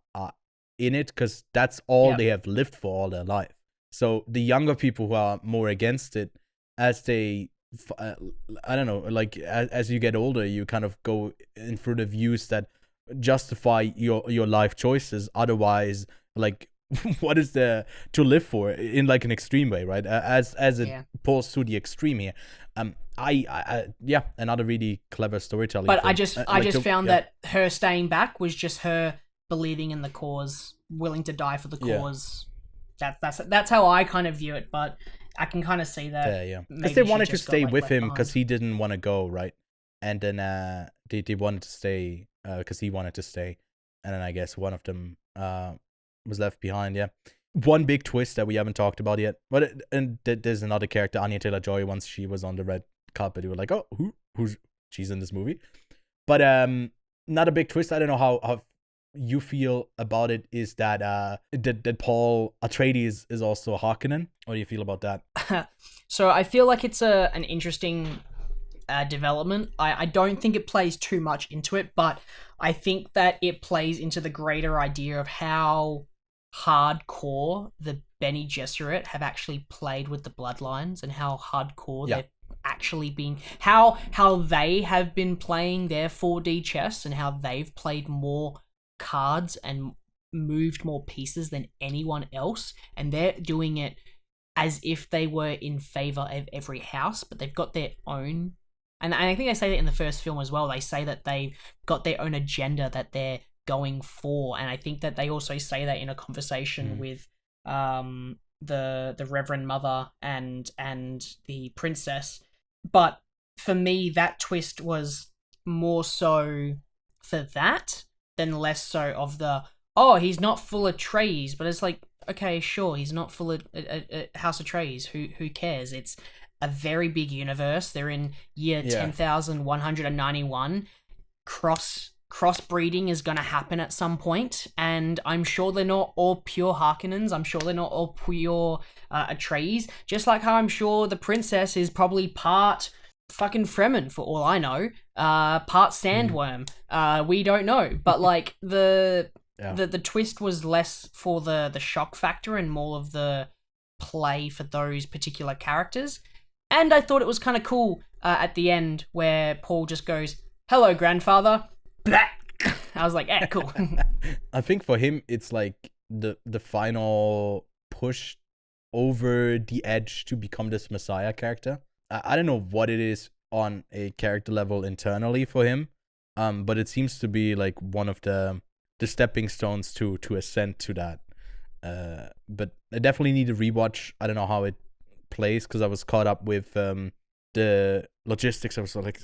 in it, because that's all they have lived for all their life. So the younger people who are more against it, as they, I don't know, like as you get older, you kind of go in through the views that justify your life choices. Otherwise, like, what is there to live for in like an extreme way, right? As it pulls to the extreme here. Another really clever storytelling. But I just found that her staying back was just her believing in the cause, willing to die for the cause. That's how I kind of view it, but I can kind of see that. Because they wanted to stay with him because he didn't want to go, right? And then they wanted to stay because he wanted to stay, and then I guess one of them was left behind. Yeah, one big twist that we haven't talked about yet. But there's another character, Anya Taylor-Joy. Once she was on the red carpet, we were like, oh, who's she's in this movie? But not a big twist. I don't know how you feel about it. Is that that Paul Atreides is also Harkonnen? What do you feel about that? So I feel like it's an interesting development. I don't think it plays too much into it, but I think that it plays into the greater idea of how hardcore the Bene Gesserit have actually played with the bloodlines, and how hardcore they've actually been, how they have been playing their 4D chess, and how they've played more cards and moved more pieces than anyone else, and they're doing it as if they were in favor of every house, but they've got their own. And I think they say that in the first film as well. They say that they've got their own agenda that they're going for, and I think that they also say that in a conversation with the Reverend Mother and the princess. But for me, that twist was more so for that than less so of the, oh, he's not full of Atreides. But it's like, okay, sure, he's not full of House Atreides. Who cares? It's a very big universe. They're in year 10,191. Crossbreeding is going to happen at some point, and I'm sure they're not all pure Harkonnens. I'm sure they're not all pure Atreides. Just like how I'm sure the princess is probably part fucking Fremen, for all I know. Part Sandworm. We don't know. But like the twist was less for the shock factor and more of the play for those particular characters. And I thought it was kind of cool at the end where Paul just goes, "Hello, grandfather." I was like, eh, cool. I think for him, it's like the final push over the edge to become this Messiah character. I don't know what it is on a character level internally for him, but it seems to be like one of the stepping stones to ascend to that. But I definitely need to rewatch. I don't know how it plays because I was caught up with the logistics. I was like,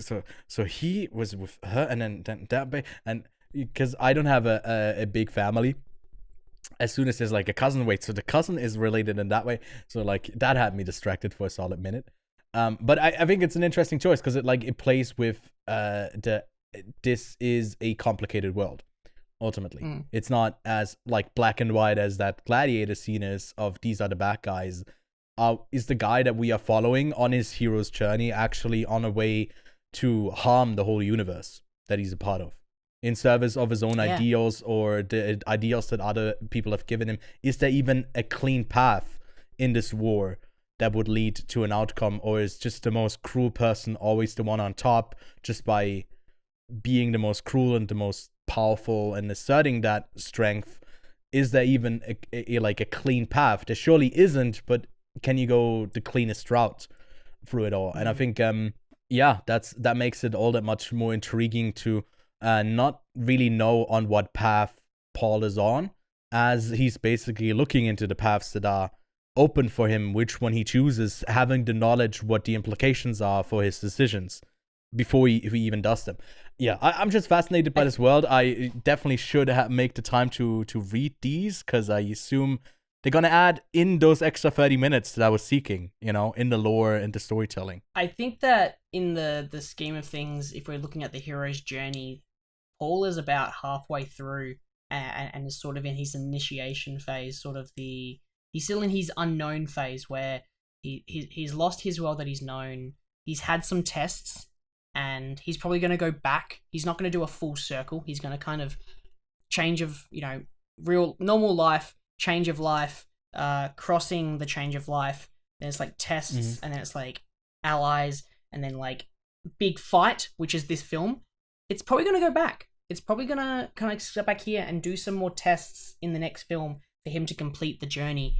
so he was with her, and then that, and because I don't have a big family. As soon as there's like a cousin, so the cousin is related in that way. So like that had me distracted for a solid minute. But I think it's an interesting choice because it plays with this is a complicated world. Ultimately, it's not as like black and white as that Gladiator scene is of these are the bad guys. Is the guy that we are following on his hero's journey actually on a way to harm the whole universe that he's a part of in service of his own ideals or the ideals that other people have given him? Is there even a clean path in this war that would lead to an outcome, or is just the most cruel person always the one on top just by being the most cruel and the most powerful and asserting that strength? Is there even a clean path? There surely isn't, but can you go the cleanest route through it all? And I think that makes it all that much more intriguing to not really know on what path Paul is on, as he's basically looking into the paths that are open for him, which one he chooses, having the knowledge what the implications are for his decisions before he even does them. Yeah, I'm just fascinated by this world. I definitely should make the time to read these, because I assume they're gonna add in those extra 30 minutes that I was seeking, in the lore and the storytelling. I think that in the scheme of things, if we're looking at the hero's journey, Paul is about halfway through and is sort of in his initiation phase, he's still in his unknown phase where he's lost his world that he's known. He's had some tests, and he's probably going to go back. He's not going to do a full circle. He's going to kind of change of, real normal life, change of life, crossing the change of life. Then it's like tests, and then it's like allies, and then like big fight, which is this film. It's probably going to go back. It's probably going to kind of step back here and do some more tests in the next film for him to complete the journey.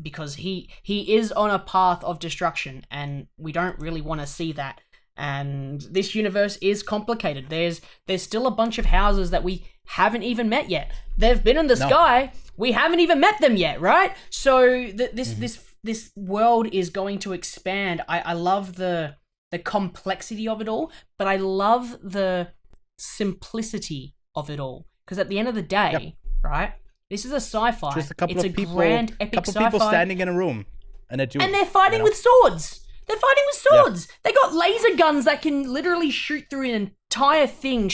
Because he is on a path of destruction, and we don't really want to see that. And this universe is complicated. There's still a bunch of houses that we haven't even met yet. They've been in the sky. We haven't even met them yet, right? So this world is going to expand. I love the complexity of it all, but I love the simplicity of it all. Because at the end of the day, right? This is a sci-fi. Just a couple it's of a people, grand epic sci-fi. people standing in a room, and they're fighting with swords. They're fighting with swords. Yeah. They got laser guns that can literally shoot through an entire thing,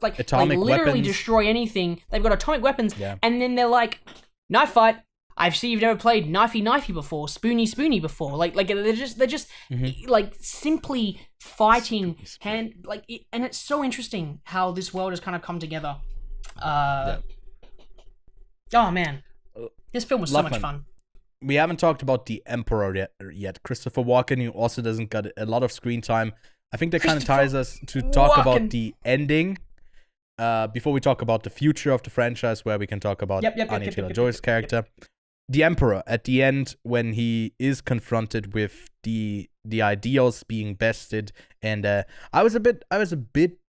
atomic literally weapons. Destroy anything. They've got atomic weapons, yeah. And then they're like, knife fight. I see you've never played knifey before, spoony before. Like they're just like simply fighting and it's so interesting how this world has kind of come together. Oh man, this film was so much fun. We haven't talked about the Emperor yet. Christopher Walken, who also doesn't get a lot of screen time. I think that kind of ties us to talk about the ending before we talk about the future of the franchise, where we can talk about Anya Taylor-Joy's character. The Emperor, at the end, when he is confronted with the ideals being bested, and I was a bit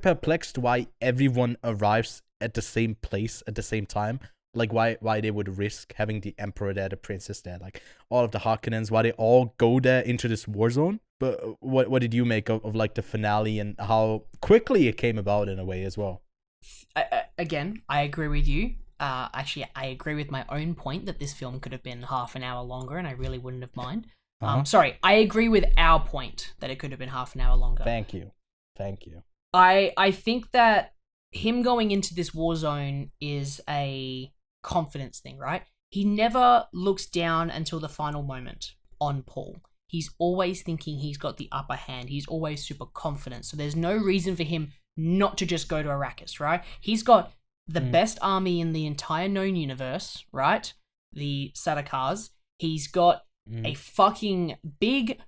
perplexed why everyone arrives at the same place at the same time. Like, why they would risk having the Emperor there, the Princess there, like all of the Harkonnens, why they all go there into this war zone. But what did you make of like the finale and how quickly it came about in a way as well? Again, I agree with you. Actually, I agree with my own point that this film could have been half an hour longer, and I really wouldn't have mind. Sorry, I agree with our point that it could have been half an hour longer. Thank you. I think that him going into this war zone is a confidence thing, right? He never looks down until the final moment on Paul. He's always thinking he's got the upper hand. He's always super confident. So there's no reason for him not to just go to Arrakis, right? He's got the best army in the entire known universe, right? The Sardaukars. He's got a fucking big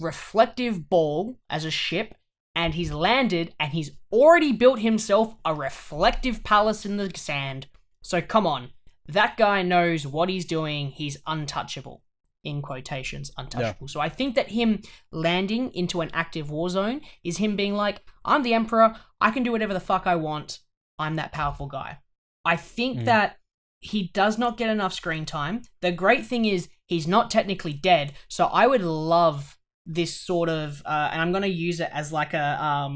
reflective ball as a ship, and he's landed, and he's already built himself a reflective palace in the sand. So come on. That guy knows what he's doing. He's untouchable. In quotations, untouchable. Yeah. So I think that him landing into an active war zone is him being like, I'm the Emperor. I can do whatever the fuck I want. I'm that powerful guy. I think that he does not get enough screen time. The great thing is he's not technically dead. So I would love this sort of, and I'm going to use it as like a,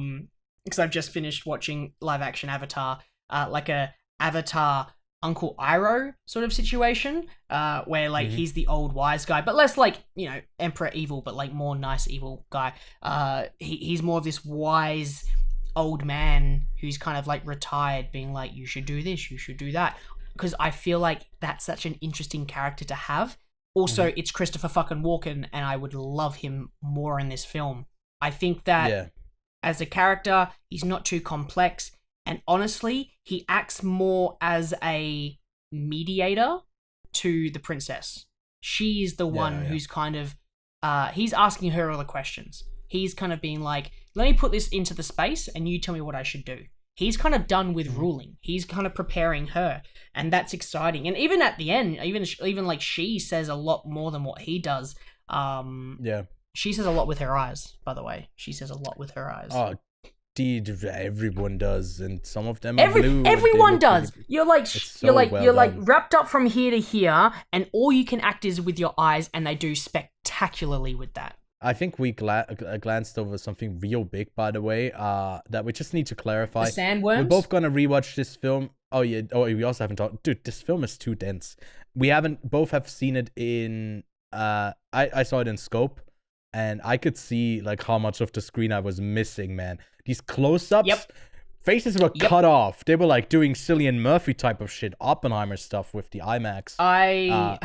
because I've just finished watching live action Avatar, like a Avatar Uncle Iroh sort of situation, where like he's the old wise guy, but less like, Emperor evil, but like more nice evil guy. He's more of this wise old man who's kind of like retired, being like, you should do this, you should do that. Because I feel like that's such an interesting character to have. Also, it's Christopher fucking Walken, and I would love him more in this film. I think that as a character, he's not too complex. And honestly, he acts more as a mediator to the princess. She's the one who's kind of, he's asking her all the questions. He's kind of being like, let me put this into the space and you tell me what I should do. He's kind of done with ruling. He's kind of preparing her. And that's exciting. And even at the end, even like she says a lot more than what he does. She says a lot with her eyes, by the way. She says a lot with her eyes. Oh, everyone does, and some of them are blue. Everyone does. Really, you're like wrapped up from here to here, and all you can act is with your eyes, and they do spectacularly with that. I think we glanced over something real big, by the way, that we just need to clarify. The sandworms? We're both gonna rewatch this film. Oh, yeah. Oh, we also haven't talked. Dude, this film is too dense. Both have seen it in, I saw it in scope, and I could see, like, how much of the screen I was missing, man. These close-ups, faces were cut off. They were, like, doing Cillian Murphy type of shit, Oppenheimer stuff with the IMAX.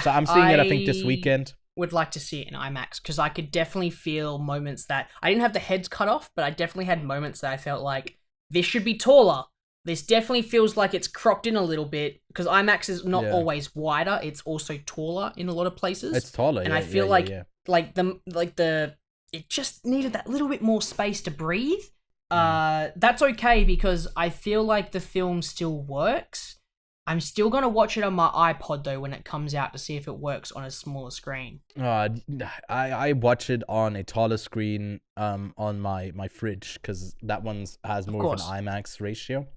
So I'm seeing it, I think, this weekend. Would like to see it in IMAX, because I could definitely feel moments that I didn't have the heads cut off, but I definitely had moments that I felt like this should be taller. This definitely feels like it's cropped in a little bit, because IMAX is not always wider; it's also taller in a lot of places. It's taller, and I feel it just needed that little bit more space to breathe. That's okay, because I feel like the film still works. I'm still going to watch it on my iPod, though, when it comes out, to see if it works on a smaller screen. I watch it on a taller screen on my fridge, because that one has more of an IMAX ratio.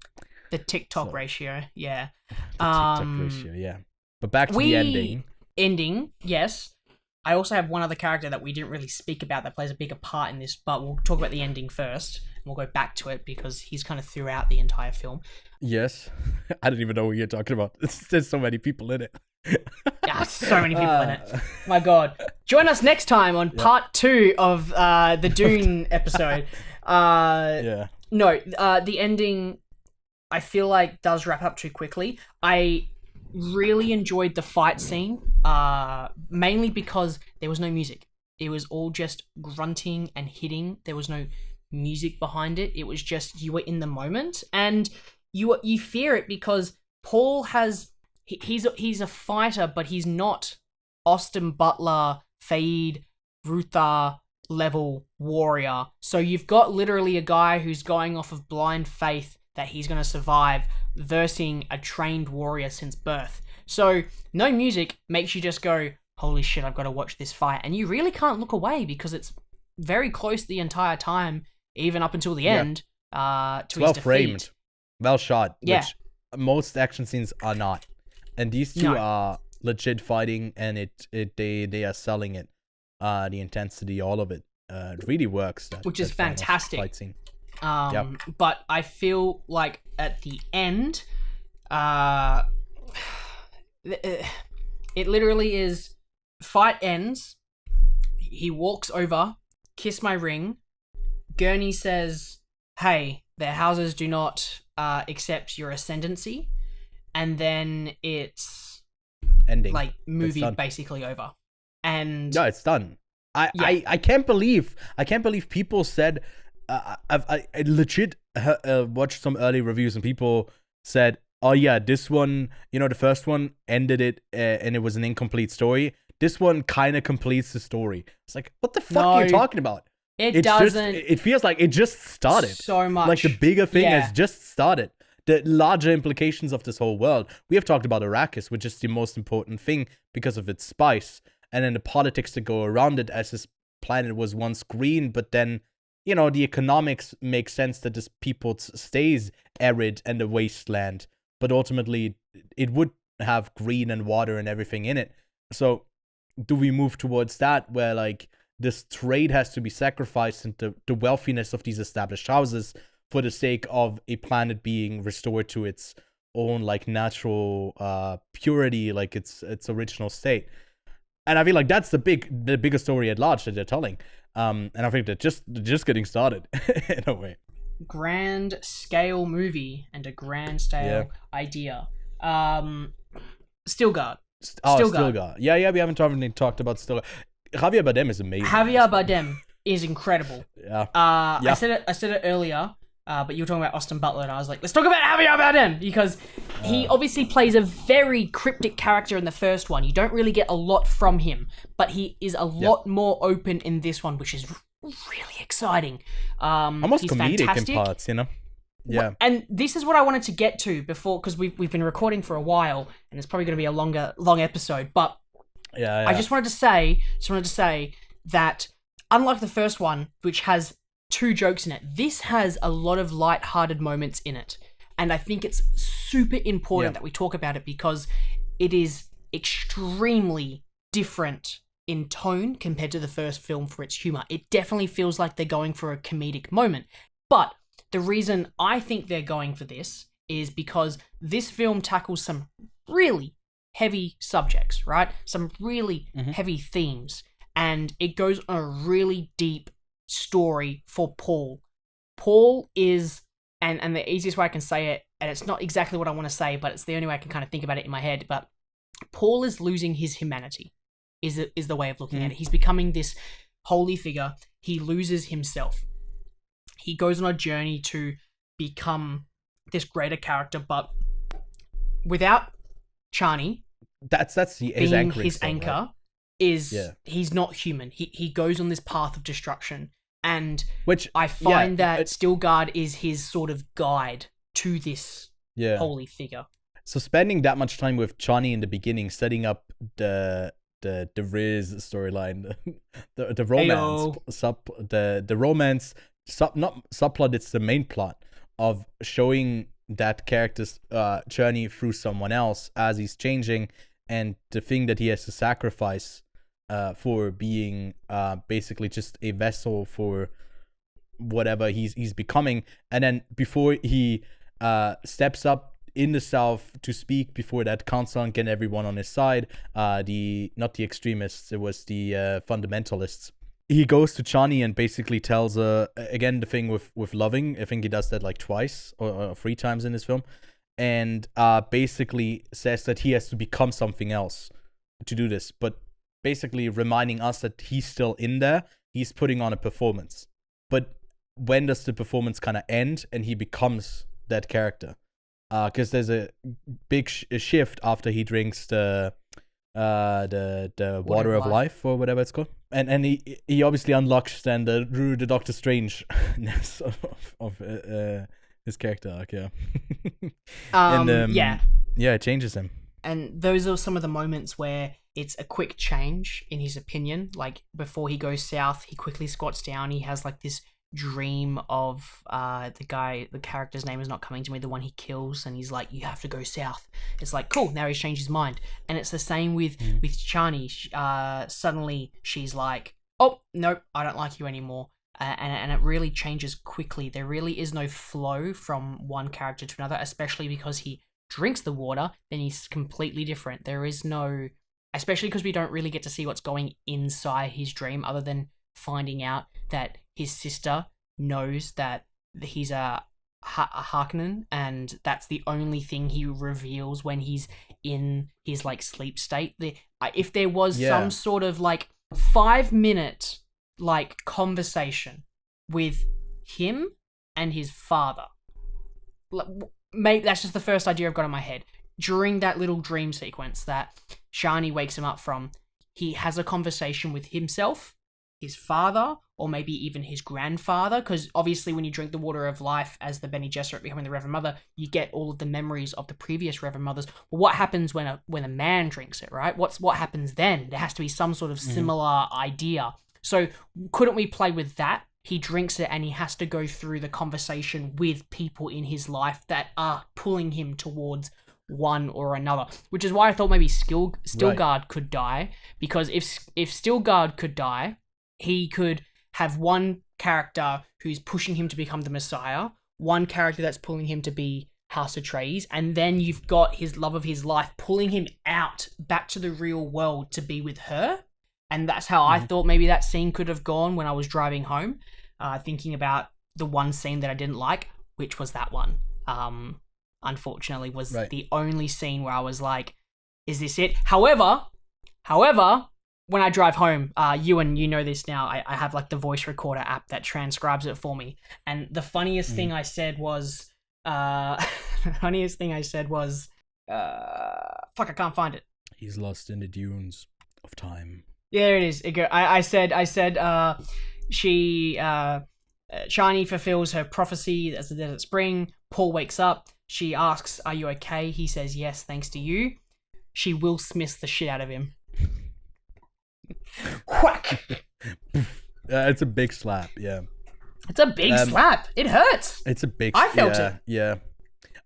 The TikTok ratio, yeah. The TikTok ratio, yeah. But back to the ending. Ending, yes. I also have one other character that we didn't really speak about that plays a bigger part in this, but we'll talk about the ending first. We'll go back to it because he's kind of throughout the entire film. Yes. I don't even know what you're talking about. There's so many people in it. Yeah, so many people in it. My God. Join us next time on part 2 of the Dune episode. No, the ending, I feel like, does wrap up too quickly. I really enjoyed the fight scene, mainly because there was no music. It was all just grunting and hitting. There was no music behind it. It was just, you were in the moment, and you fear it because Paul he's a fighter, but he's not Austin Butler, Fade, Ruthar level warrior. So you've got literally a guy who's going off of blind faith that he's going to survive versus a trained warrior since birth. So no music makes you just go, holy shit, I've got to watch this fight. And you really can't look away because it's very close the entire time, even up until the end, to his defeat. Framed, well shot, which most action scenes are not. And these two are legit fighting, and they are selling it. The intensity, all of it. It really works. Which is fantastic. Fight scene. But I feel like at the end, it literally is, fight ends, he walks over, kiss my ring, Gurney says, hey, their houses do not accept your ascendancy, and then it's ending, like movie basically over. And no, it's done. I can't believe people said, I legit watched some early reviews and people said, oh yeah, this one, the first one ended it and it was an incomplete story. This one kind of completes the story. It's like, what the fuck are you talking about? It doesn't. It feels like it just started. So much. Like the bigger thing has just started. The larger implications of this whole world. We have talked about Arrakis, which is the most important thing because of its spice. And then the politics that go around it, as this planet was once green, but then, the economics make sense that this people stays arid and a wasteland. But ultimately, it would have green and water and everything in it. So do we move towards that where, like, this trade has to be sacrificed into the wealthiness of these established houses for the sake of a planet being restored to its own, like, natural purity, like its original state? And I feel like that's the bigger story at large that they're telling. And I think they're just getting started in a way. Grand scale movie and a grand scale idea. Stilgar. Stilgar. Yeah, we haven't talked about Stilgar. Javier Bardem is amazing. Javier Bardem is incredible. Yeah. I said it earlier, but you were talking about Austin Butler, and I was like, let's talk about Javier Bardem, because he obviously plays a very cryptic character in the first one. You don't really get a lot from him, but he is a lot more open in this one, which is really exciting. Almost he's comedic fantastic. in parts, Yeah. And this is what I wanted to get to before, because we've been recording for a while, and it's probably going to be a long episode. But I just wanted to say that unlike the first one, which has 2 jokes in it, this has a lot of light-hearted moments in it, and I think it's super important that we talk about it because it is extremely different in tone compared to the first film for its humor. It definitely feels like they're going for a comedic moment. But the reason I think they're going for this is because this film tackles some really heavy subjects, right? Some really heavy themes. And it goes on a really deep story for Paul. Paul is, and the easiest way I can say it, and it's not exactly what I want to say, but it's the only way I can kind of think about it in my head, but Paul is losing his humanity, is the way of looking at it. He's becoming this holy figure. He loses himself. He goes on a journey to become this greater character, but without Chani that's his being anchor. His anchor he's not human. He goes on this path of destruction, and which I find that Stilgard is his sort of guide to this holy figure. So spending that much time with Chani in the beginning, setting up the Riz storyline, the romance the romance not subplot, it's the main plot of showing that character's journey through someone else as he's changing, and the thing that he has to sacrifice for being basically just a vessel for whatever he's becoming. And then before he steps up in the South to speak before that council and get everyone on his side, not the extremists, it was the fundamentalists. He goes to Chani and basically tells again the thing with loving. I think he does that like twice or 3 times in this film, and basically says that he has to become something else to do this, but basically reminding us that he's still in there. He's putting on a performance, but when does the performance kind of end and he becomes that character? Because there's a big shift after he drinks the water of life or whatever it's called, and he obviously unlocks then the Doctor Strangeness of his character arc, and it changes him. And those are some of the moments where it's a quick change in his opinion. Like before he goes south, he quickly squats down. He has like this dream of the character's name is not coming to me, the one he kills, and he's like, you have to go south. It's like, cool, now he's changed his mind. And it's the same with Chani. Suddenly she's like, oh nope, I don't like you anymore, and it really changes quickly. There really is no flow from one character to another, especially because he drinks the water, then he's completely different. There is no, especially because we don't really get to see what's going inside his dream other than finding out that his sister knows that he's a Harkonnen, and that's the only thing he reveals when he's in his like sleep state. If there was some sort of like 5-minute like conversation with him and his father, maybe that's just the first idea I've got in my head. During that little dream sequence that Chani wakes him up from, he has a conversation with himself, his father, or maybe even his grandfather, because obviously when you drink the water of life as the Bene Gesserit becoming the Reverend Mother, you get all of the memories of the previous Reverend Mothers. Well, what happens when a man drinks it, right? What happens then? There has to be some sort of similar idea. So couldn't we play with that? He drinks it and he has to go through the conversation with people in his life that are pulling him towards one or another, which is why I thought maybe Stilgard could die, because if Stilgard could die, he could have one character who's pushing him to become the Messiah, one character that's pulling him to be House Atreides, and then you've got his love of his life pulling him out back to the real world to be with her. And that's how I thought maybe that scene could have gone when I was driving home, thinking about the one scene that I didn't like, which was that one. Unfortunately, was the only scene where I was like, is this it? However, when I drive home, Ewan, you know this now, I have like the voice recorder app that transcribes it for me. And the funniest thing I said was, fuck, I can't find it. He's lost in the dunes of time. Yeah, there it is. I said, Chani fulfills her prophecy as the desert spring. Paul wakes up. She asks, are you okay? He says, yes, thanks to you. She Will Smiths the shit out of him. Whack! It's a big slap, yeah. It's a big slap. It hurts. It's a big I felt it. Yeah.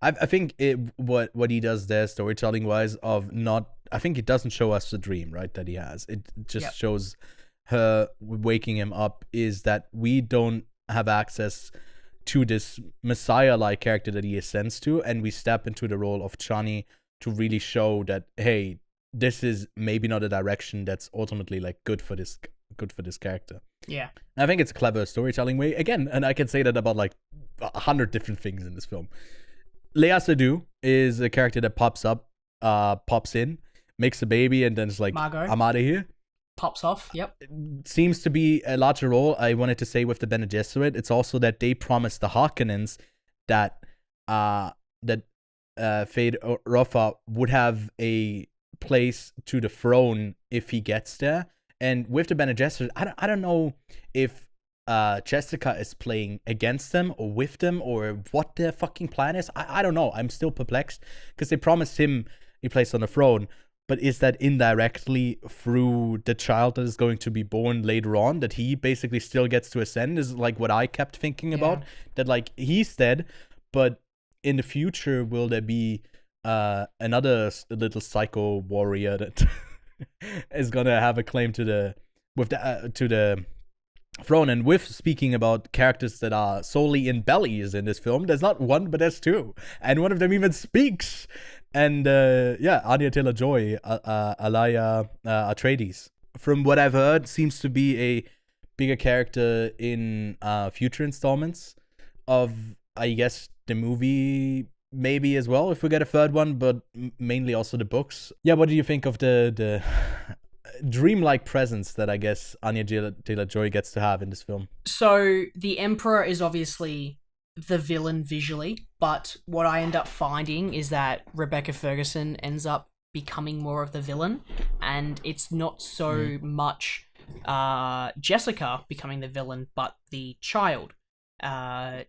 I think what he does there, storytelling wise, of not I think it doesn't show us the dream, right, that he has. It just shows her waking him up, is that we don't have access to this Messiah-like character that he ascends to, and we step into the role of Chani to really show that, hey, this is maybe not a direction that's ultimately like good for this character. Yeah. And I think it's a clever storytelling way. Again, and I can say that about like 100 different things in this film. Lea Seydoux is a character that pops in, makes a baby, and then it's like, Margot. I'm out of here. Pops off. Yep. Seems to be a larger role. I wanted to say with the Bene Gesserit, it's also that they promised the Harkonnens that Fade Rofa would have a place to the throne if he gets there. And with the Bene Gesserit, I don't know if Jessica is playing against them or with them or what their fucking plan is. I don't know. I'm still perplexed because they promised him a place on the throne. But is that indirectly through the child that is going to be born later on, that he basically still gets to ascend, is like what I kept thinking about. That like he's dead, but in the future, will there be another little psycho warrior that is gonna have a claim to the throne? And with speaking about characters that are solely in bellies in this film, there's not one, but there's two, and one of them even speaks. And Anya Taylor-Joy, Alaya Atreides, from what I've heard, seems to be a bigger character in future installments of, I guess, the movie, maybe as well, if we get a third one, but mainly also the books. Yeah, what do you think of the dreamlike presence that I guess Anya Taylor-Joy gets to have in this film? So the Emperor is obviously the villain visually, but what I end up finding is that Rebecca Ferguson ends up becoming more of the villain, and it's not so much Jessica becoming the villain, but the child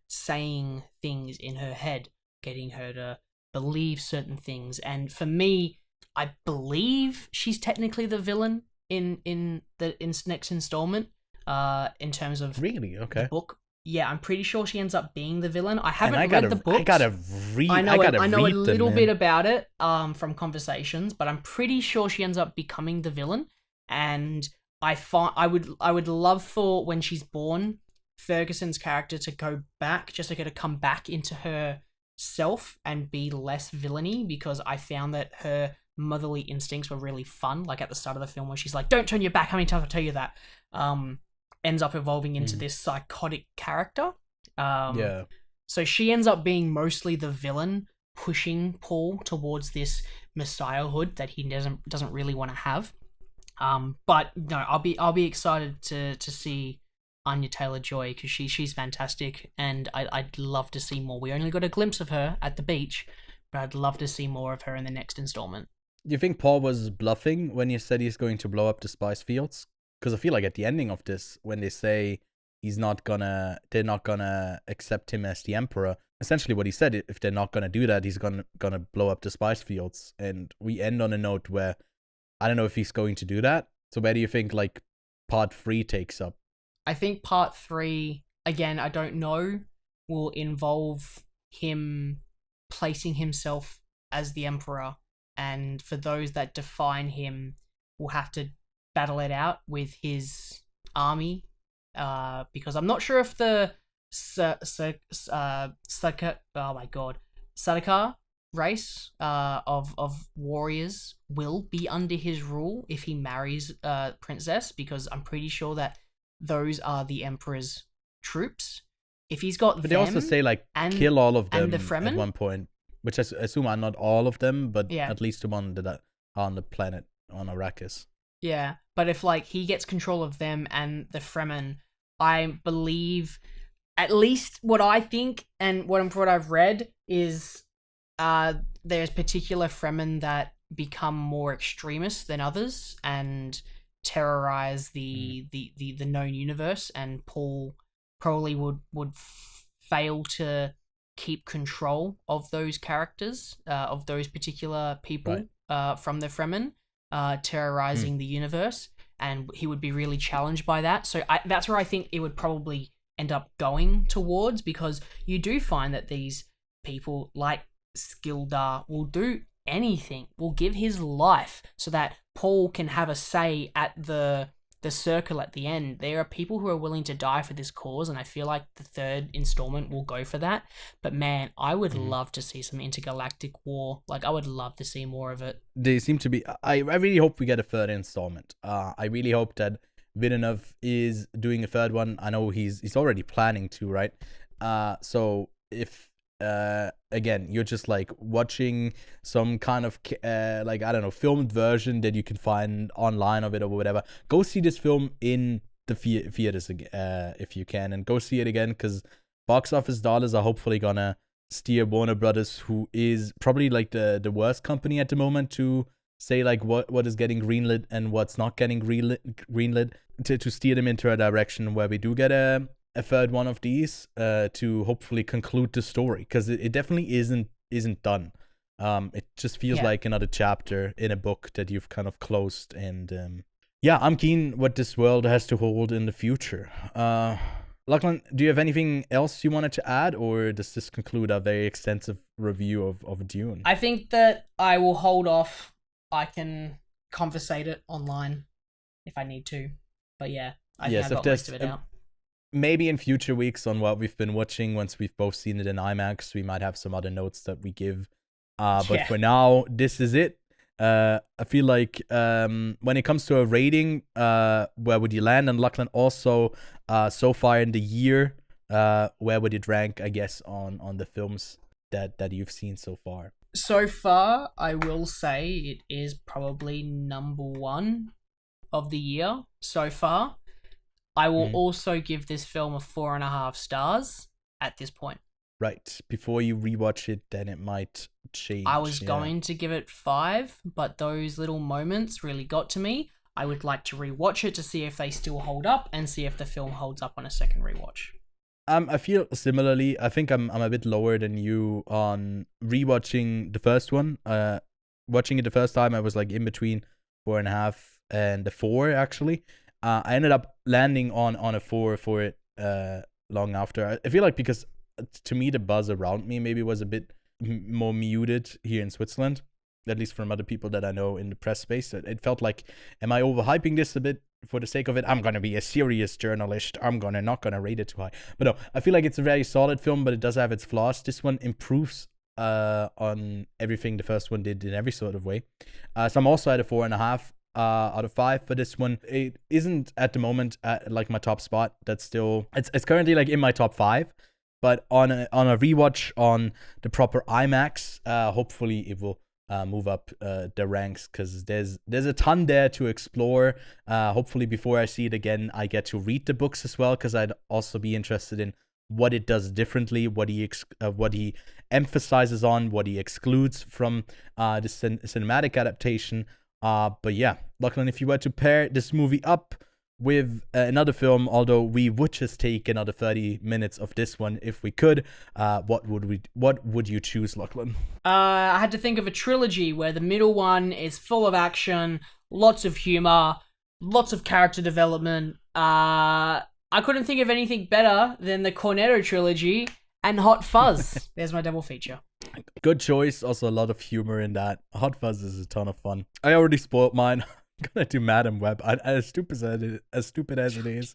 saying things in her head, getting her to believe certain things. And for me, I believe she's technically the villain in the next installment, in terms of really the book. Yeah, I'm pretty sure she ends up being the villain. I haven't read the books. I gotta read. I know a little them, bit about it from conversations, but I'm pretty sure she ends up becoming the villain. And I would love for, when she's born, Ferguson's character to go back, Jessica to come back into herself and be less villainy, because I found that her motherly instincts were really fun. Like at the start of the film, where she's like, "Don't turn your back. How many times I tell you that?" Ends up evolving into this psychotic character. So she ends up being mostly the villain, pushing Paul towards this messiahhood that he doesn't really want to have. But no, I'll be excited to see Anya Taylor-Joy, because she's fantastic, and I'd love to see more. We only got a glimpse of her at the beach, but I'd love to see more of her in the next installment. Do you think Paul was bluffing when he said he's going to blow up the spice fields? Because I feel like at the ending of this, when they say they're not gonna accept him as the emperor, essentially what he said, if they're not gonna do that, he's gonna blow up the spice fields. And we end on a note where I don't know if he's going to do that. So where do you think like part 3 takes up? I think part 3, again, I don't know, will involve him placing himself as the emperor, and for those that define him, will have to battle it out with his army, because I'm not sure if the Sardaukar race of warriors will be under his rule if he marries Princess, because I'm pretty sure that those are the Emperor's troops. If he's got but they also say like kill all of them at one point, which I assume are not all of them, but yeah, at least the one that are on the planet on Arrakis. Yeah, but if like he gets control of them and the Fremen, I believe, at least what I think and what I've read is, there's particular Fremen that become more extremist than others and terrorize the known universe, and Paul probably would fail to keep control of those characters, of those particular people, from the Fremen. Terrorizing the universe, and he would be really challenged by that. So that's where I think it would probably end up going towards, because you do find that these people like Skildar will do anything, will give his life so that Paul can have a say at the circle at the end. There are people who are willing to die for this cause, and I feel like the third installment will go for that. But man, I would love to see some intergalactic war. Like, I would love to see more of it. They seem to be. I really hope we get a third installment. I really hope that Villeneuve is doing a third one. I know he's already planning to, right? So if again, you're just like watching some kind of like, I don't know, filmed version that you can find online of it or whatever, go see this film in the theaters if you can, and go see it again, because box office dollars are hopefully gonna steer Warner Brothers, who is probably like the worst company at the moment to say like what is getting greenlit and what's not getting greenlit, to steer them into a direction where we do get a third one of these, to hopefully conclude the story, because it definitely isn't done. It just feels like another chapter in a book that you've kind of closed, and yeah, I'm keen what this world has to hold in the future. Lachlan, do you have anything else you wanted to add, or does this conclude our very extensive review of Dune? I think that I will hold off. I can conversate it online if I need to, but yeah, I think I got most of it out. Maybe in future weeks on what we've been watching, once we've both seen it in IMAX, we might have some other notes that we give. But for now, this is it. I feel like when it comes to a rating, where would you land? And Lachlan, also, so far in the year, where would it rank, I guess, on the films that you've seen so far? So far, I will say it is probably number one of the year so far. I will also give this film a 4.5 stars at this point. Right. Before you rewatch it, then it might change. I was going to give it 5, but those little moments really got to me. I would like to rewatch it to see if they still hold up and see if the film holds up on a second rewatch. I feel similarly. I think I'm a bit lower than you on rewatching the first one. Watching it the first time, I was like in between 4.5 and a 4 actually. I ended up landing on a 4 for it long after. I feel like because to me the buzz around me maybe was a bit more muted here in Switzerland, at least from other people that I know in the press space. It felt like, am I overhyping this a bit for the sake of it? I'm gonna be a serious journalist. I'm not gonna rate it too high. But no, I feel like it's a very solid film, but it does have its flaws. This one improves on everything the first one did in every sort of way. So I'm also at a 4.5. Out of 5 for this one. It isn't at the moment at like my top spot. That's still it's currently like in my top 5, but on a rewatch on the proper IMAX, hopefully it will move up the ranks, because there's a ton there to explore. Hopefully before I see it again, I get to read the books as well, because I'd also be interested in what it does differently, what he emphasizes on, what he excludes from the cinematic adaptation. But yeah, Lachlan, if you were to pair this movie up with another film, although we would just take another 30 minutes of this one if we could, what would you choose, Lachlan? I had to think of a trilogy where the middle one is full of action, lots of humor, lots of character development. I couldn't think of anything better than the Cornetto trilogy and Hot Fuzz. There's my double feature. Good choice. Also a lot of humor in that. Hot Fuzz is a ton of fun. I already spoiled mine. I'm gonna do Madam Web. As stupid as it is,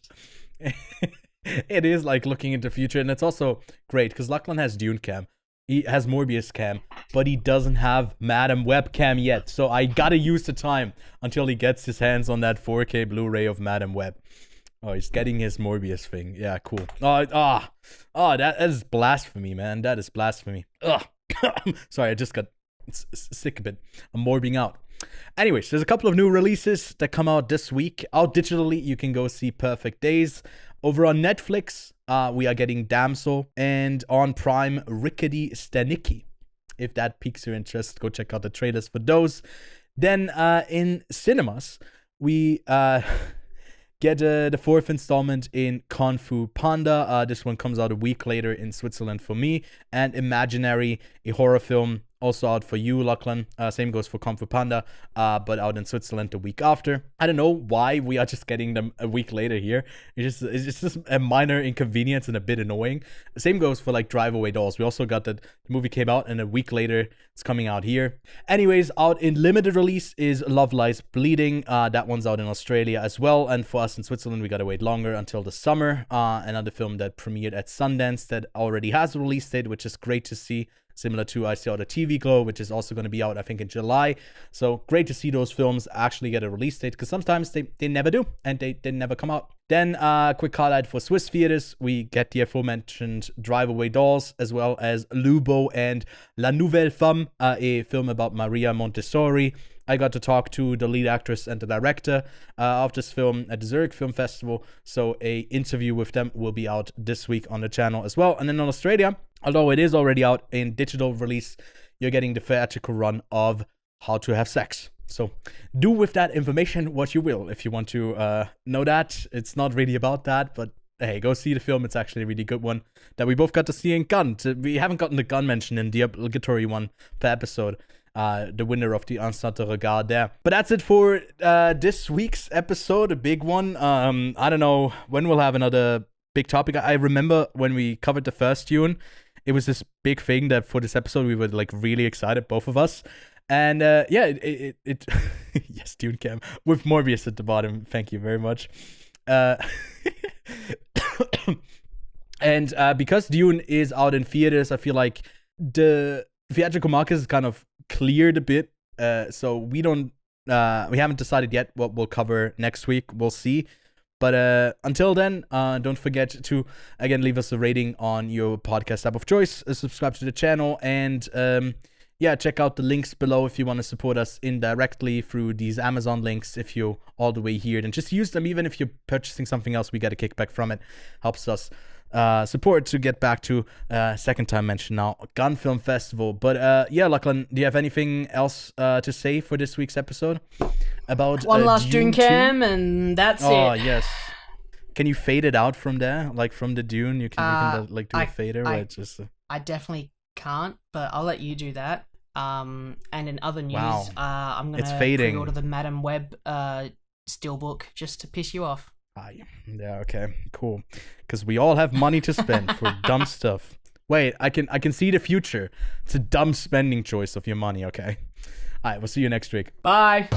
it is like looking into the future, and it's also great because Lachlan has Dune Cam. He has Morbius Cam, but he doesn't have Madam Webcam yet. So I gotta use the time until he gets his hands on that 4K Blu-ray of Madam Web. Oh, he's getting his Morbius thing. Yeah, cool. That is blasphemy, man. That is blasphemy. Ugh. Sorry, I just got sick a bit. I'm morbing out. Anyways, there's a couple of new releases that come out this week. Out digitally, you can go see Perfect Days. Over on Netflix, we are getting Damsel. And on Prime, Rickety Stanicki. If that piques your interest, go check out the trailers for those. Then in cinemas, we get the 4th installment in Kung Fu Panda. This one comes out a week later in Switzerland for me. And Imaginary, a horror film, also out for you, Lachlan. Same goes for Kung Fu Panda, but out in Switzerland the week after. I don't know why we are just getting them a week later here. It's just a minor inconvenience and a bit annoying. Same goes for like Drive Away Dolls. We also got that the movie came out and a week later it's coming out here. Anyways, out in limited release is Love Lies Bleeding. That one's out in Australia as well. And for us in Switzerland, we gotta wait longer until the summer. Another film that premiered at Sundance that already has a release date, which is great to see. Similar to I Saw the TV Glow, which is also going to be out, I think, in July. So great to see those films actually get a release date, because sometimes they never do, and they never come out. Then quick highlight for Swiss theaters. We get the aforementioned Drive Away Dolls, as well as Lubo and La Nouvelle Femme, a film about Maria Montessori. I got to talk to the lead actress and the director of this film at the Zurich Film Festival. So a interview with them will be out this week on the channel as well. And then in Australia, although it is already out in digital release, you're getting the theatrical run of How to Have Sex. So do with that information what you will. If you want to know that, it's not really about that, but hey, go see the film. It's actually a really good one that we both got to see in Gun. We haven't gotten the Gun mention in the obligatory one per episode. The winner of the Instant Regard there. But that's it for this week's episode, a big one. I don't know when we'll have another big topic. I remember when we covered the first Dune, it was this big thing that for this episode we were like really excited, both of us. And yeah, it yes, Dune Cam with Morbius at the bottom. Thank you very much. And because Dune is out in theaters, I feel like the theatrical market is kind of cleared a bit. So we haven't decided yet what we'll cover next week. We'll see. But until then, don't forget to, again, leave us a rating on your podcast app of choice, subscribe to the channel, and yeah, check out the links below if you want to support us indirectly through these Amazon links. If you're all the way here, then just use them. Even if you're purchasing something else, we get a kickback from it. Helps us support to get back to second time mention now, Gun Film Festival. But yeah, Lachlan, do you have anything else to say for this week's episode? About one last Dune Dune cam, and that's it. Oh, yes. Can you fade it out from there? Like from the Dune? You can like do a fader where it's just... I definitely can't, but I'll let you do that. And in other news, Wow. I'm going It's to fading. pre-order the Madam Web steelbook just to piss you off. Yeah, okay, cool. Because we all have money to spend for dumb stuff. Wait, I can see the future. It's a dumb spending choice of your money, okay? All right, we'll see you next week. Bye.